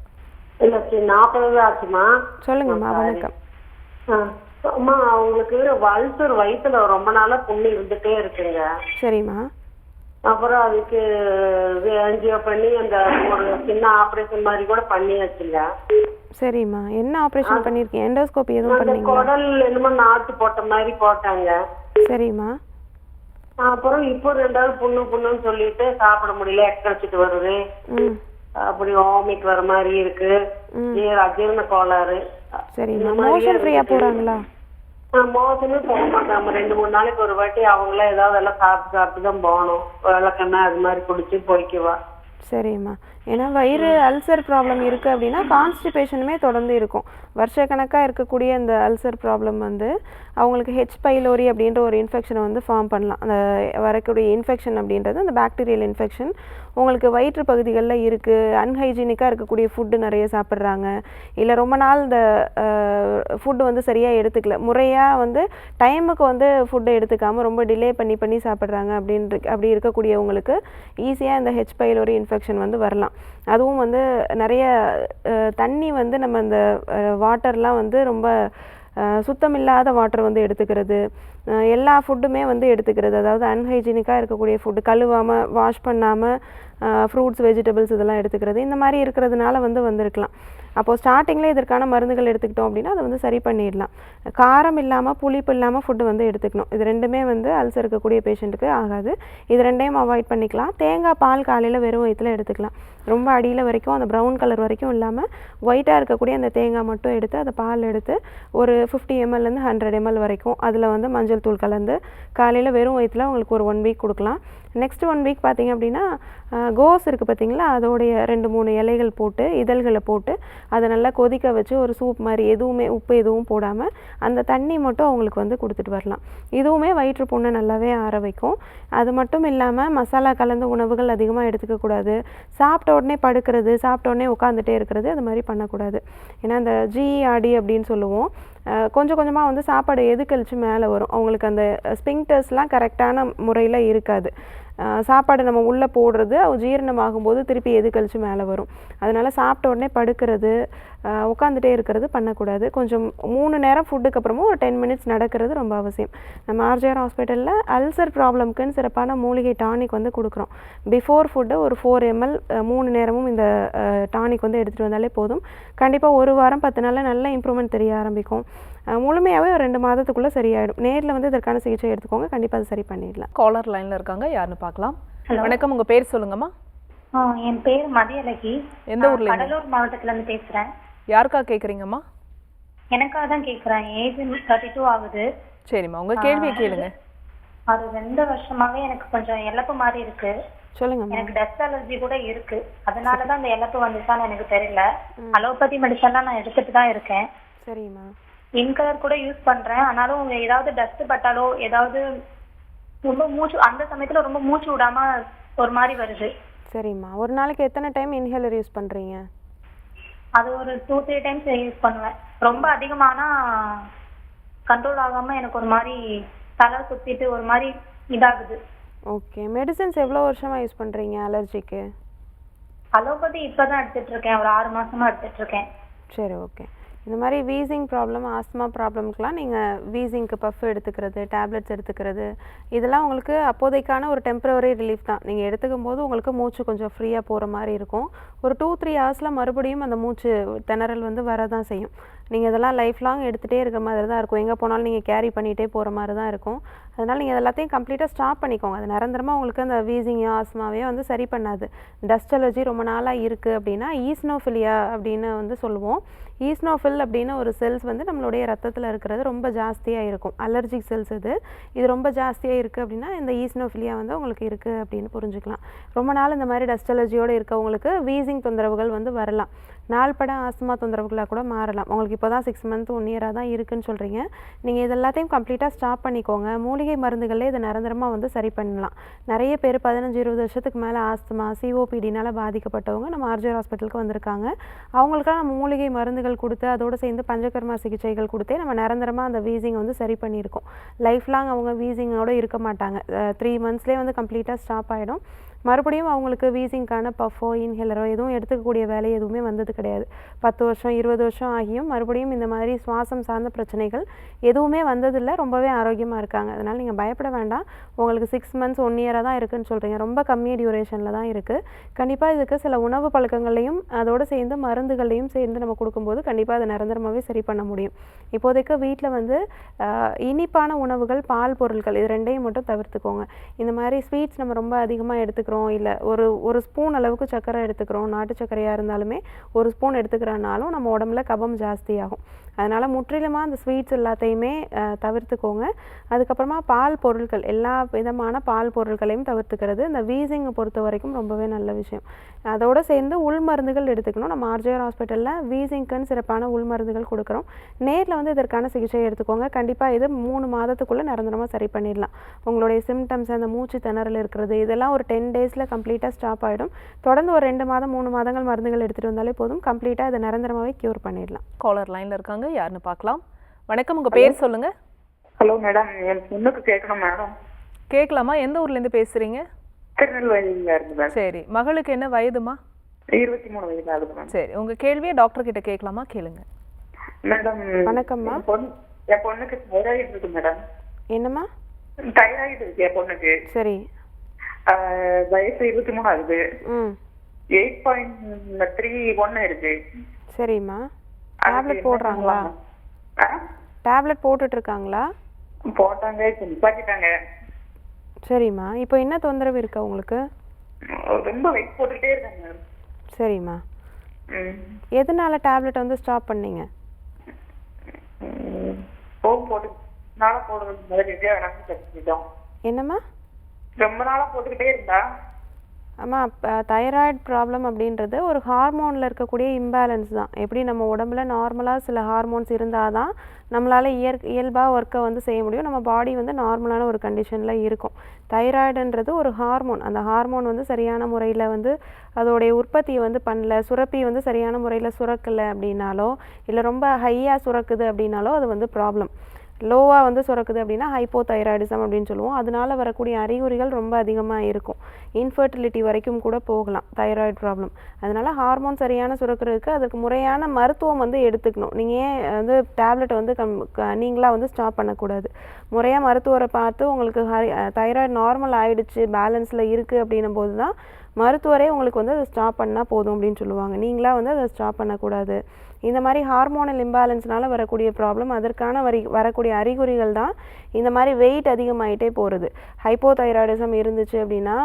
G: இல்லை 40 ஆச்சுமா.
B: சொல்லுங்கம்மா. வணக்கம்.
G: அம்மா, அவங்களுக்கு அல்சர் வயிற்றுல ரொம்ப நாளாக புண்ணு இருந்துகிட்டே இருக்குங்க.
B: சரிம்மா.
G: அப்புறம் அதுக்கு ஆஞ்சியோ பண்ணி அந்த ஒரு சின்ன ஆப்ரேஷன் மாதிரி கூட பண்ணியாச்சுங்க.
B: சரிம்மா, என்ன ஆப்ரேஷன் பண்ணியிருக்கீங்க? எண்டோஸ்கோபி எதுவும் பண்ணீங்க?
G: குடல் என்னமோ நாட்டு போட்ட மாதிரி போட்டாங்க.
B: சரிம்மா.
G: அப்புறம் இப்போ 2வது புண்ணுன்னு சொல்லிட்டு சாப்பிட முடியல, எக்கடிச்சிட்டு வருது, அப்படி வாமிட் வர மாதிரி இருக்கு, அஜீரண கோளாறு.
B: சரிம்மா. மோஷன் ஃப்ரீயா போறாங்களா?
G: மோசமே போக மாட்டாங்க. 2-3 நாளைக்கு ஒரு வாட்டி அவங்கள ஏதாவது எல்லாம் சாப்பிட்டு தான் போகணும். விளக்கெண்ணெய் அது மாதிரி குடிச்சு பொறிக்குவா.
B: சரிம்மா. ஏன்னா வயிறு அல்சர் ப்ராப்ளம் இருக்குது அப்படின்னா கான்ஸ்டிபேஷனுமே தொடர்ந்து இருக்கும். வருஷக்கணக்காக இருக்கக்கூடிய அந்த அல்சர் ப்ராப்ளம் வந்து அவங்களுக்கு ஹெச் பைலோரி அப்படின்ற ஒரு இன்ஃபெக்ஷனை வந்து ஃபார்ம் பண்ணலாம். அந்த வரக்கூடிய இன்ஃபெக்ஷன் அப்படின்றது அந்த பாக்டீரியல் இன்ஃபெக்ஷன் உங்களுக்கு வயிற்று பகுதிகளில் இருக்குது. அன்ஹைஜீனிக்காக இருக்கக்கூடிய ஃபுட்டு நிறைய சாப்பிட்றாங்க, இல்லை ரொம்ப நாள் இந்த ஃபுட்டு வந்து சரியாக எடுத்துக்கல, முறையாக வந்து டைமுக்கு வந்து ஃபுட்டை எடுத்துக்காமல் ரொம்ப டிலே பண்ணி சாப்பிட்றாங்க அப்படி இருக்கக்கூடியவங்களுக்கு ஈஸியாக இந்த ஹெச் பைலோரி இன்ஃபெக்ஷன் வந்து வரலாம். அதுவும் வந்து நிறைய தண்ணி வந்து நம்ம இந்த வாட்டர்லாம் வந்து ரொம்ப சுத்தமில்லாத வாட்டர் வந்து எடுத்துக்கிறது, எல்லா ஃபுட்டுமே வந்து எடுத்துக்கிறது, அதாவது அன்ஹைஜீனிக்காக இருக்கக்கூடிய ஃபுட்டு கழுவாமல் வாஷ் பண்ணாமல் ஃப்ரூட்ஸ் வெஜிடபிள்ஸ் இதெல்லாம் எடுத்துக்கிறது, இந்த மாதிரி இருக்கிறதுனால வந்து வந்திருக்கலாம். அப்போது ஸ்டார்டிங்கில் இதற்கான மருந்துகள் எடுத்துக்கிட்டோம் அப்படின்னா அதை வந்து சரி பண்ணிடலாம். காரம் இல்லாமல் புளிப்பு இல்லாமல் ஃபுட்டு வந்து எடுத்துக்கணும். இது ரெண்டுமே வந்து அல்சர் இருக்கக்கூடிய பேஷண்ட்டுக்கு ஆகாது. இது ரெண்டையும் அவாய்ட் பண்ணிக்கலாம். தேங்காய் பால் காலையில் வெறும் வயிற்றில் எடுத்துக்கலாம். ரொம்ப அடியில் வரைக்கும் அந்த ப்ரௌன் கலர் வரைக்கும் இல்லாமல் ஒயிட்டாக இருக்கக்கூடிய அந்த தேங்காய் மட்டும் எடுத்து அதை பால் எடுத்து ஒரு 50 ml 100 ml வரைக்கும் அதில் வந்து மஞ்சள் தூள் கலந்து காலையில் வெறும் வயிற்றில் உங்களுக்கு ஒரு 1 வீக் கொடுக்கலாம். நெக்ஸ்ட் 1 வீக் பார்த்திங்க அப்படின்னா கோஸ் இருக்குது பார்த்திங்களா, அதோடைய 2-3 இலைகள் போட்டு இதழ்களை போட்டு அதை நல்லா கொதிக்க வச்சு ஒரு சூப் மாதிரி எதுவுமே உப்பு எதுவும் போடாமல் அந்த தண்ணி மட்டும் அவங்களுக்கு வந்து கொடுத்துட்டு வரலாம். இதுவுமே வயிற்று புண்ணை நல்லாவே ஆற வைக்கும். அது மட்டும் இல்லாமல் மசாலா கலந்த உணவுகள் அதிகமாக எடுத்துக்கக்கூடாது. சாப்பிட்ட உடனே படுக்கிறது, சாப்பிட்ட உடனே உட்காந்துட்டே இருக்கிறது, அது மாதிரி பண்ணக்கூடாது. ஏன்னா அந்த ஜிஆர்டி அப்படின்னு சொல்லுவோம், கொஞ்சம் கொஞ்சமாக வந்து சாப்பாடு எது கழிச்சு மேலே வரும். அவங்களுக்கு அந்த ஸ்பிங்டர்ஸ்லாம் கரெக்டான முறையில் இருக்காது. சாப்பாடு நம்ம உள்ளே போடுறது ஜீரணமாகும்போது திருப்பி எது கழிச்சு மேலே வரும். அதனால் சாப்பிட்ட உடனே படுக்கிறது, உட்காந்துட்டே இருக்கிறது பண்ணக்கூடாது. கொஞ்சம் 3 நேரம் ஃபுட்டுக்கு அப்புறமும் ஒரு 10 மினிட்ஸ் நடக்கிறது ரொம்ப அவசியம். நம்ம ஆர்ஜிஆர் ஹாஸ்பிட்டலில் அல்சர் ப்ராப்ளம்க்குன்னு சிறப்பான மூலிகை டானிக் வந்து கொடுக்குறோம். பிஃபோர் ஃபுட்டு ஒரு 4 ml 3 நேரமும் இந்த டானிக் வந்து எடுத்துகிட்டு வந்தாலே போதும். கண்டிப்பாக 1 வாரம் 10 நாளில் நல்ல இம்ப்ரூவ்மெண்ட் தெரிய ஆரம்பிக்கும். முழுமையாகவே ஒரு 2 மாதத்துக்குள்ளே சரியாயிடும். நேரில் வந்து இதற்கான சிகிச்சை எடுத்துக்கோங்க, கண்டிப்பாக அது சரி பண்ணிடலாம்.
A: காலர் லைன்ல இருக்காங்க, யாருன்னு பார்க்கலாம். வணக்கம், உங்க பேர் சொல்லுங்கம்மா.
F: என் பேர் மதியழகி.
A: எந்த ஊர்ல?
F: கடலூர் மாவட்டத்துல இருந்து பேசுறேன்.
A: யாருக்கா கேக்குறீங்கம்மா?
F: எனக்காக தான் கேக்குறேன். ஏஜ் 32 ஆகுது.
A: சரிம்மா, உங்க கேள்வியை கேளுங்க.
F: அது 2 வருஷமாவே எனக்கு கொஞ்சம் இழப்பு மாதிரி இருக்கு.
B: சொல்லுங்க.
F: எனக்கு டஸ்ட் அலர்ஜி கூட இருக்கு. அதனாலதான் இந்த இழப்பு வந்துச்சான்னு எனக்கு தெரியல. அலோபதி மெடிசன்லாம் நான் எடுத்துட்டு தான் இருக்கேன்.
B: சரிம்மா.
F: இன்கலர் கூட யூஸ் பண்றேன். ஆனாலும் ஏதாவது டஸ்ட் பட்டாலோ ஏதாவது ரொம்ப மூச்சு, அந்த சமயத்துல ரொம்ப மூச்சு விடாம ஒரு மாதிரி வருது.
B: சரிம்மா. ஒரு நாளைக்கு எத்தனை டைம் இன்ஹேலர் யூஸ் பண்ணுறீங்க?
F: அது ஒரு 2-3 டைம்ஸ் யூஸ் பண்ணுவேன். ரொம்ப அதிகமானா கண்ட்ரோல் ஆகாம எனக்கு ஒரு மாதிரி தலை சுத்திட்டு ஒரு மாதிரி இதாகுது.
B: ஓகே. மெடிசன்ஸ் எவ்வளோ வருஷமாக யூஸ் பண்ணுறீங்க அலர்ஜிக்கு?
F: அலோபதி இப்பதான் எடுத்துட்டு இருக்கேன். ஒரு 6 மாசமா எடுத்துட்டு இருக்கேன்.
B: சரி, ஓகே. இந்த மாதிரி வீசிங் ப்ராப்ளம், ஆஸ்மா ப்ராப்ளம்க்குலாம் நீங்கள் வீசிங்க்கு பஃப் எடுத்துக்கிறது, டேப்லெட்ஸ் எடுத்துக்கிறது, இதெல்லாம் உங்களுக்கு அப்போதைக்கான ஒரு டெம்பரவரி ரிலீஃப் தான். நீங்கள் எடுத்துக்கும் போது உங்களுக்கு மூச்சு கொஞ்சம் ஃப்ரீயாக போகிற மாதிரி இருக்கும். ஒரு 2-3 ஹவர்ஸில் மறுபடியும் அந்த மூச்சு திணறல் வந்து வரதான் செய்யும். நீங்கள் இதெல்லாம் லைஃப் லாங் எடுத்துகிட்டே இருக்கிற மாதிரி தான் இருக்கும். எங்கே போனாலும் நீங்கள் கேரி பண்ணிகிட்டே போகிற மாதிரி தான் இருக்கும். அதனால் நீங்கள் எல்லாத்தையும் கம்ப்ளீட்டாக ஸ்டாப் பண்ணிக்கோங்க. அது நிரந்தரமாக உங்களுக்கு அந்த வீசிங்கையோ ஆஸ்மாவையோ வந்து சரி பண்ணாது. டஸ்ட் அலர்ஜி ரொம்ப நாளாக இருக்குது அப்படின்னா ஈஸ்னோஃபிலியா அப்படின்னு வந்து சொல்லுவோம். ஈஸ்னோஃபில் அப்படின்னு ஒரு செல்ஸ் வந்து நம்மளுடைய ரத்தத்தில் இருக்கிறது ரொம்ப ஜாஸ்தியாக இருக்கும். அலர்ஜிக் செல்ஸ் இது ரொம்ப ஜாஸ்தியாக இருக்குது அப்படின்னா இந்த ஈஸ்னோஃபிலியா வந்து உங்களுக்கு இருக்குது அப்படின்னு புரிஞ்சுக்கலாம். ரொம்ப நாள் இந்த மாதிரி டஸ்ட் அலர்ஜியோடு இருக்கவங்களுக்கு வீசிங் தொந்தரவுகள் வந்து வரலாம். நாள்பட ஆஸ்மா தொந்தரவுகளாக கூட மாறலாம். உங்களுக்கு இப்போ தான் 6 மந்த் 1 இயராக தான் இருக்குன்னு சொல்கிறீங்க. நீங்கள் இது எல்லாத்தையும் கம்ப்ளீட்டாக ஸ்டாப் பண்ணிக்கோங்க. மூலிகை மருந்துகளே இதை நிரந்தரமாக வந்து சரி பண்ணலாம். நிறைய பேர் 15-20 வருஷத்துக்கு மேலே ஆஸ்துமா சிஓபிடினால் பாதிக்கப்பட்டவங்க நம்ம ஆர்ஜிஆர் ஹாஸ்பிட்டலுக்கு வந்திருக்காங்க. அவங்களுக்கெல்லாம் நம்ம மூலிகை மருந்துகள் கொடுத்து அதோடு சேர்ந்து பஞ்சகர்மா சிகிச்சைகள் கொடுத்தே நம்ம நிரந்தரமாக அந்த வீசிங்கை வந்து சரி பண்ணியிருக்கோம். லைஃப் லாங் அவங்க வீசிங்கோடு இருக்க மாட்டாங்க. 3 மந்த்ஸ்லேயே வந்து கம்ப்ளீட்டாக ஸ்டாப் ஆகிடும். மறுபடியும் அவங்களுக்கு வீசிங்க்கான பஃபோ இன்ஹேலரோ எதுவும் எடுத்துக்கக்கூடிய வேலை எதுவுமே வந்தது கிடையாது. 10 வருஷம் 20 வருஷம் ஆகியும் மறுபடியும் இந்த மாதிரி சுவாசம் சார்ந்த பிரச்சனைகள் எதுவுமே வந்ததில்லை. ரொம்பவே ஆரோக்கியமாக இருக்காங்க. அதனால் நீங்கள் பயப்பட வேண்டாம். உங்களுக்கு 6 மந்த்ஸ் 1 இயராக தான் இருக்குதுன்னு சொல்கிறீங்க. ரொம்ப கம்மி டியூரேஷனில் தான் இருக்குது. கண்டிப்பாக இதுக்கு சில உணவு பழக்கங்களையும் அதோடு சேர்ந்து மருந்துகளையும் சேர்ந்து நம்ம கொடுக்கும்போது கண்டிப்பாக அதை நிரந்தரமாகவே சரி பண்ண முடியும். இப்போதைக்கு வீட்டில் வந்து இனிப்பான உணவுகள், பால் பொருட்கள் இது 2ஐயும் மட்டும் தவிர்த்துக்கோங்க. இந்த மாதிரி ஸ்வீட்ஸ் நம்ம ரொம்ப அதிகமாக எடுத்துக்கிறோம், இல்லை ஒரு ஸ்பூன் அளவுக்கு சர்க்கரை எடுத்துக்கிறோம், நாட்டு சர்க்கரையாக இருந்தாலுமே 1 ஸ்பூன் எடுத்துக்கிறனாலும் நம்ம உடம்புல கபம் ஜாஸ்தியாகும். அதனால் முற்றிலுமாக அந்த ஸ்வீட்ஸ் எல்லாத்தையுமே தவிர்த்துக்கோங்க. அதுக்கப்புறமா பால் பொருட்கள், எல்லா விதமான பால் பொருட்களையும் தவிர்த்துக்கிறது இந்த வீசிங்கை பொறுத்த வரைக்கும் ரொம்பவே நல்ல விஷயம். அதோடு சேர்ந்து உள் மருந்துகள் எடுத்துக்கணும். நம்ம ஆர்ஜிஆர் ஹாஸ்பிட்டலில் வீசிங்க்குன்னு சிறப்பான உள் மருந்துகள் கொடுக்குறோம். நேரில் வந்து இதற்கான சிகிச்சை எடுத்துக்கோங்க. கண்டிப்பாக இது 3 மாதத்துக்குள்ளே நிரந்தரமாக சரி பண்ணிடலாம். உங்களுடைய சிம்டம்ஸ், அந்த மூச்சு திணறல் இருக்கிறது இதெல்லாம் ஒரு 10 டேஸில் கம்ப்ளீட்டாக ஸ்டாப் ஆகிடும். தொடர்ந்து ஒரு 2 மாதம் 3 மாதங்கள் மருந்துகள் எடுத்துகிட்டு வந்தாலே போதும். கம்ப்ளீட்டாக இதை நிரந்தரமாகவே க்யூர் பண்ணிடலாம்.
A: காலர் லைனில் இருக்காங்க, யாருன்னு பார்க்கலாம். வணக்கம், உங்கள் பேர் சொல்லுங்கள்.
H: ஹலோ மேடம், என் பொண்ணுக்கு கேட்கணும் மேடம்.
A: கேட்கலாமா? எந்த ஊர்லேருந்து பேசுகிறீங்க?
H: திருநெல்வேலியில் இருந்து மேடம்.
A: சரி, மகளுக்கு என்ன வயதுமா?
H: 23 வயது ஆகுது மேடம்.
A: சரி, உங்கள் கேள்வியை டாக்டர் கிட்ட கேட்கலாமா? கேளுங்க
H: மேடம்.
B: வணக்கம்மா.
H: என் பொண்ணுக்கு தைராய்டு இருக்கு மேடம்.
B: என்னம்மா?
H: தைராய்டு இருக்கு என் பொண்ணுக்கு.
B: சரி.
H: வயசு 23 ஆகுது. 8.31 இருக்கு.
B: சரிம்மா. டேப்லெட் போடுறாங்களா? டேப்லெட் போட்டுட்டு இருக்காங்களா?
H: போட்டாங்க, நிப்பாட்டிட்டாங்க.
B: சரிம்மா. இப்போ என்ன தொந்தரவு இருக்கா உங்களுக்கு?
H: ரொம்ப வெயிட் போட்டுட்டே இருக்காங்க மேடம்.
B: சரிம்மா. எதனால டேப்லெட் வந்து ஸ்டாப் பண்ணீங்க?
H: போட்டு நாளா போடுறது மாதிரி வேணாம்னு தெரிஞ்சுக்கிட்டோம்.
B: என்னம்மா?
H: ரொம்ப நாளா போட்டுக்கிட்டே இருந்தா
B: ஆமாம், தைராய்டு ப்ராப்ளம் அப்படின்றது ஒரு ஹார்மோனில் இருக்கக்கூடிய இம்பேலன்ஸ் தான். எப்படி நம்ம உடம்புல நார்மலாக சில ஹார்மோன்ஸ் இருந்தால் தான் நம்மளால் இயல்பாக ஒர்க்கை வந்து செய்ய முடியும். நம்ம பாடி வந்து நார்மலான ஒரு கண்டிஷனில் இருக்கும். தைராய்டுன்றது ஒரு ஹார்மோன். அந்த ஹார்மோன் வந்து சரியான முறையில் வந்து அதோடைய உற்பத்தியை வந்து பண்ணல, சுரப்பி வந்து சரியான முறையில் சுரக்கலை அப்படின்னாலோ, இல்லை ரொம்ப ஹையாக சுரக்குது அப்படின்னாலோ அது வந்து ப்ராப்ளம். லோவாக வந்து சுரக்குது அப்படின்னா ஹைப்போதைராய்டிசம் அப்படின்னு சொல்லுவோம். அதனால வரக்கூடிய அறிகுறிகள் ரொம்ப அதிகமாக இருக்கும். இன்ஃபர்டிலிட்டி வரைக்கும் கூட போகலாம் தைராய்டு ப்ராப்ளம். அதனால் ஹார்மோன் சரியான சுரக்கிறதுக்கு அதுக்கு முறையான மருத்துவம் வந்து எடுத்துக்கணும். நீங்கள் ஏன் வந்து டேப்லெட்டை வந்து நீங்களாக வந்து ஸ்டாப் பண்ணக்கூடாது. முறையாக மருத்துவரை பார்த்து உங்களுக்கு தைராய்டு நார்மல் ஆகிடுச்சு, பேலன்ஸில் இருக்குது அப்படின்னும் போது தான் மருத்துவரே உங்களுக்கு வந்து அதை ஸ்டாப் பண்ணால் போதும் அப்படின்னு சொல்லுவாங்க. நீங்களாக வந்து அதை ஸ்டாப் பண்ணக்கூடாது. இந்த மாதிரி ஹார்மோனல் இம்பேலன்ஸ்னால வரக்கூடிய ப்ராப்ளம், அதற்கான வரக்கூடிய அறிகுறிகள் தான் இந்த மாதிரி வெயிட் அதிகமாகிட்டே போகிறது. ஹைப்போதைராய்டிசம் இருந்துச்சு அப்படின்னா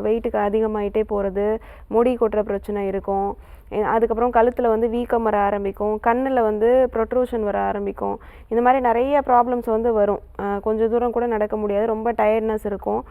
B: வெயிட்டுக்கு அதிகமாகிட்டே போகிறது, முடி கொட்டுற பிரச்சனை இருக்கும். அதுக்கப்புறம் கழுத்தில் வந்து வீக்கம் வர ஆரம்பிக்கும், கண்ணில் வந்து ப்ரொட்ரூஷன் வர ஆரம்பிக்கும். இந்த மாதிரி நிறைய ப்ராப்ளம்ஸ் வந்து வரும். கொஞ்சம் தூரம் கூட நடக்க முடியாது, ரொம்ப டயர்ட்னஸ் இருக்கும்.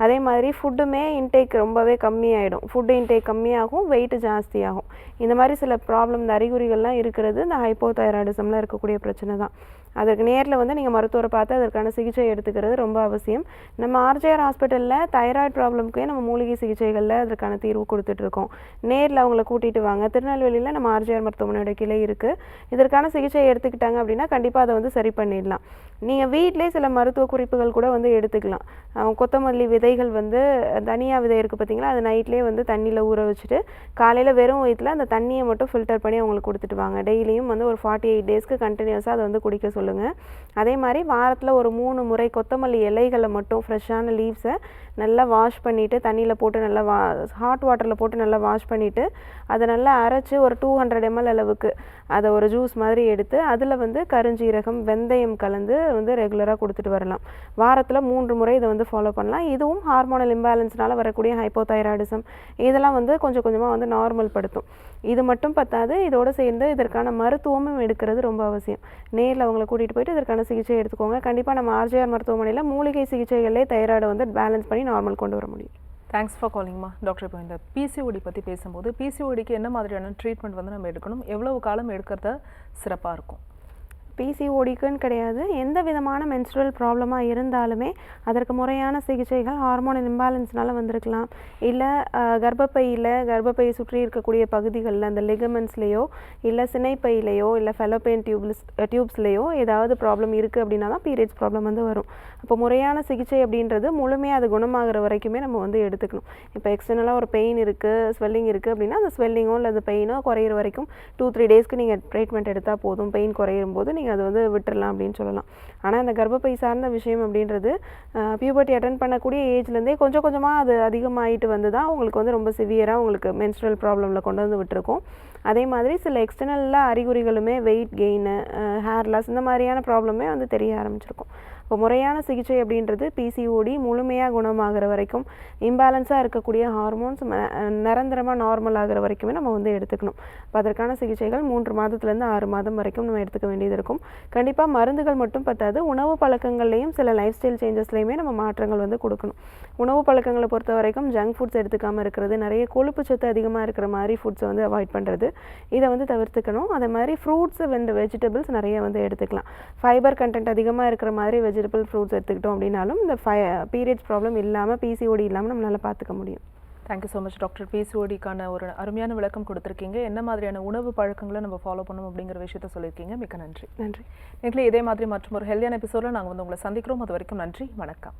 B: அதே மாதிரி ஃபுட்டுமே இன்டேக் ரொம்பவே கம்மியாயிடும். ஃபுட்டு இன்டேக் கம்மியாகும், வெயிட் ஜாஸ்தியாகும். இந்த மாதிரி சில ப்ராப்ளம், இந்த அறிகுறிகள்லாம் இருக்கிறது இந்த ஹைப்போதைராய்டிசமில் இருக்கக்கூடிய பிரச்சனை தான். அதற்கு நேரில் வந்து நீங்கள் மருத்துவரை பார்த்து அதற்கான சிகிச்சை எடுத்துக்கிறது ரொம்ப அவசியம். நம்ம ஆர்ஜிஆர் ஹாஸ்பிட்டலில் தைராய்டு ப்ராப்ளம்க்கே நம்ம மூலிகை சிகிச்சைகளில் அதற்கான தீர்வு கொடுத்துட்ருக்கோம். நேரில் அவங்கள கூட்டிகிட்டு வாங்க. திருநெல்வேலியில் நம்ம ஆர்ஜிஆர் மருத்துவமனையோட கிளை இருக்குது. இதற்கான சிகிச்சை எடுத்துக்கிட்டாங்க அப்படின்னா கண்டிப்பாக அதை வந்து சரி பண்ணிடலாம். நீங்கள் வீட்டிலே சில மருத்துவ குறிப்புகள் கூட வந்து எடுத்துக்கலாம். கொத்தமல்லி விதைகள் வந்து தனியாக விதை இருக்குது பார்த்தீங்களா, அது நைட்லேயே வந்து தண்ணியில் ஊற வச்சுட்டு காலையில் வெறும் வயிற்றில் அந்த தண்ணியை மட்டும் ஃபில்டர் பண்ணி அவங்களுக்கு கொடுத்துட்டு வாங்க. டெய்லியும் வந்து ஒரு 48 டேஸ்க்கு கண்டினியூஸாக அதை வந்து குடிக்க சொல்லுங்கள். அதே மாதிரி வாரத்தில் ஒரு 3 முறை கொத்தமல்லி இலைகளை மட்டும், ஃப்ரெஷ்ஷான லீவ்ஸை நல்லா வாஷ் பண்ணிவிட்டு தண்ணியில் போட்டு நல்லா ஹாட் வாட்டரில் போட்டு நல்லா வாஷ் பண்ணிவிட்டு அதை நல்லா அரைச்சி ஒரு 200 ml அளவுக்கு அதை ஒரு ஜூஸ் மாதிரி எடுத்து அதில் வந்து கருஞ்சீரகம், வெந்தயம் கலந்து வந்து ரெகுலராக கொடுத்துட்டு வரலாம். வாரத்தில் 3 முறை இதை வந்து ஃபாலோ பண்ணலாம். இதுவும் ஹார்மோனல் இம்பேலன்ஸ்னால வரக்கூடிய ஹைப்போதைராய்டிசம் இதெல்லாம் வந்து கொஞ்சம் கொஞ்சமாக வந்து நார்மல் படுத்தும். இது மட்டும் பத்தாது, இதோடு சேர்ந்து இதற்கான மருத்துவமும் எடுக்கிறது ரொம்ப அவசியம். நேரில் அவங்கள கூட்டிகிட்டு போயிட்டு இதற்கான சிகிச்சை எடுத்துக்கோங்க. கண்டிப்பாக நம்ம ஆர்ஜிஆர் மருத்துவமனையில் மூலிகை சிகிச்சைகளே தைராய்டை வந்து பேலன்ஸ் பண்ணி நார்மல் கொண்டு வர முடியும்.
A: Thanks for காலிங்மா. டாக்டர், இப்போ இந்த பிசிஓடி பற்றி பேசும்போது பிசிஓடிக்கு என்ன மாதிரியான ட்ரீட்மெண்ட் வந்து நம்ம எடுக்கணும், எவ்வளவு காலம் எடுக்கிறத சிறப்பாக இருக்கும்?
B: பிசிஓடிக்குன்னு கிடையாது, எந்த விதமான மென்ஸ்ட்ரல் ப்ராப்ளமாக இருந்தாலுமே அதற்கு முறையான சிகிச்சைகள் ஹார்மோனல் இம்பேலன்ஸ்னால வந்திருக்கலாம். இல்லை கர்ப்பப்பையை சுற்றி இருக்கக்கூடிய பகுதிகளில் அந்த லிகமெண்ட்ஸ்லேயோ இல்லை சினைப்பையிலையோ இல்லை ஃபெலோப்பியன் டியூப்ஸ்லேயோ ஏதாவது ப்ராப்ளம் இருக்குது அப்படின்னா தான் பீரியட்ஸ் ப்ராப்ளம் வந்து வரும். அப்போ முறையான சிகிச்சை அப்படின்றது முழுமையாக அது குணமாகிற வரைக்குமே நம்ம வந்து எடுத்துக்கணும். இப்போ எக்ஸ்டர்னலாக ஒரு பெயின் இருக்குது, ஸ்வெல்லிங் இருக்குது அப்படின்னா அந்த ஸ்வெல்லிங்கோ இல்லை அந்த பெயினோ குறையிற வரைக்கும் 2-3 டேஸ்க்கு நீங்கள் ட்ரீட்மெண்ட் எடுத்தால் போதும். பெயின் குறையும் போது நீங்கள் அதை வந்து விட்டுடலாம் அப்படின்னு சொல்லலாம். ஆனால் இந்த கர்ப்பப்பை சார்ந்த விஷயம் அப்படின்றது பியூபர்ட்டி அட்டன் பண்ணக்கூடிய ஏஜ்லேருந்தே கொஞ்சம் கொஞ்சமாக அது அதிகமாகிட்டு வந்து தான் உங்களுக்கு வந்து ரொம்ப சிவியராக உங்களுக்கு மென்ஸ்ட்ரல் ப்ராப்ளமில் கொண்டு வந்து விட்டுருக்கோம். அதே மாதிரி சில எக்ஸ்டர்னலில் அறிகுறிகளுமே வெயிட் கெயின், ஹேர் லாஸ் இந்த மாதிரியான ப்ராப்ளமே வந்து தெரிய ஆரம்பிச்சிருக்கும். இப்போ முறையான சிகிச்சை அப்படின்றது பிசிஓடி முழுமையாக குணமாகிற வரைக்கும், இம்பேலன்ஸாக இருக்கக்கூடிய ஹார்மோன்ஸ் நிரந்தரமாக நார்மல் ஆகிற வரைக்குமே நம்ம வந்து எடுத்துக்கணும். இப்போ அதற்கான சிகிச்சைகள் 3 மாதத்துலேருந்து 6 மாதம் வரைக்கும் நம்ம எடுத்துக்க வேண்டியது இருக்கும். கண்டிப்பாக மருந்துகள் மட்டும் பத்தாது, உணவு பழக்கங்கள்லையும் சில லைஃப் ஸ்டைல் சேஞ்சஸ்லையுமே நம்ம மாற்றங்கள் வந்து கொடுக்கணும். உணவு பழக்கங்களை பொறுத்த வரைக்கும் ஜங்க் ஃபுட்ஸ் எடுத்துக்காமல் இருக்கிறது, நிறைய கொழுப்பு சத்து அதிகமாக இருக்கிற மாதிரி ஃபுட்ஸை வந்து அவாய்ட் பண்ணுறது, இதை வந்து தவிர்த்துக்கணும். அதே மாதிரி ஃப்ரூட்ஸ் அண்ட் வெஜிடபிள்ஸ் நிறைய வந்து எடுத்துக்கலாம். ஃபைபர் கண்டென்ட் அதிகமாக இருக்கிற மாதிரி வெஜிடபிள் ஃப்ரூட்ஸ் எடுத்துக்கிட்டோம் அப்படின்னாலும் இந்த பீரியட்ஸ் ப்ராப்ளம் இல்லாமல், பிசிஓடி இல்லாமல் நம்மளால் பார்த்துக்க முடியும்.
A: Thank you so much doctor. பிசிஓடிக்கான ஒரு அருமையான விளக்கம் கொடுத்துருக்கீங்க. என்ன மாதிரியான உணவு பழக்கங்களை நம்ம ஃபாலோ பண்ணணும் அப்படிங்கிற விஷயத்த சொல்லியிருக்கீங்க. மிக்க நன்றி.
B: நன்றி.
A: நீங்களே இதே மாதிரி மற்றும் ஒரு ஹெல்தியான எபிசோடில் நாங்கள் வந்து உங்களை சந்திக்கிறோம். அது வரைக்கும் நன்றி, வணக்கம்.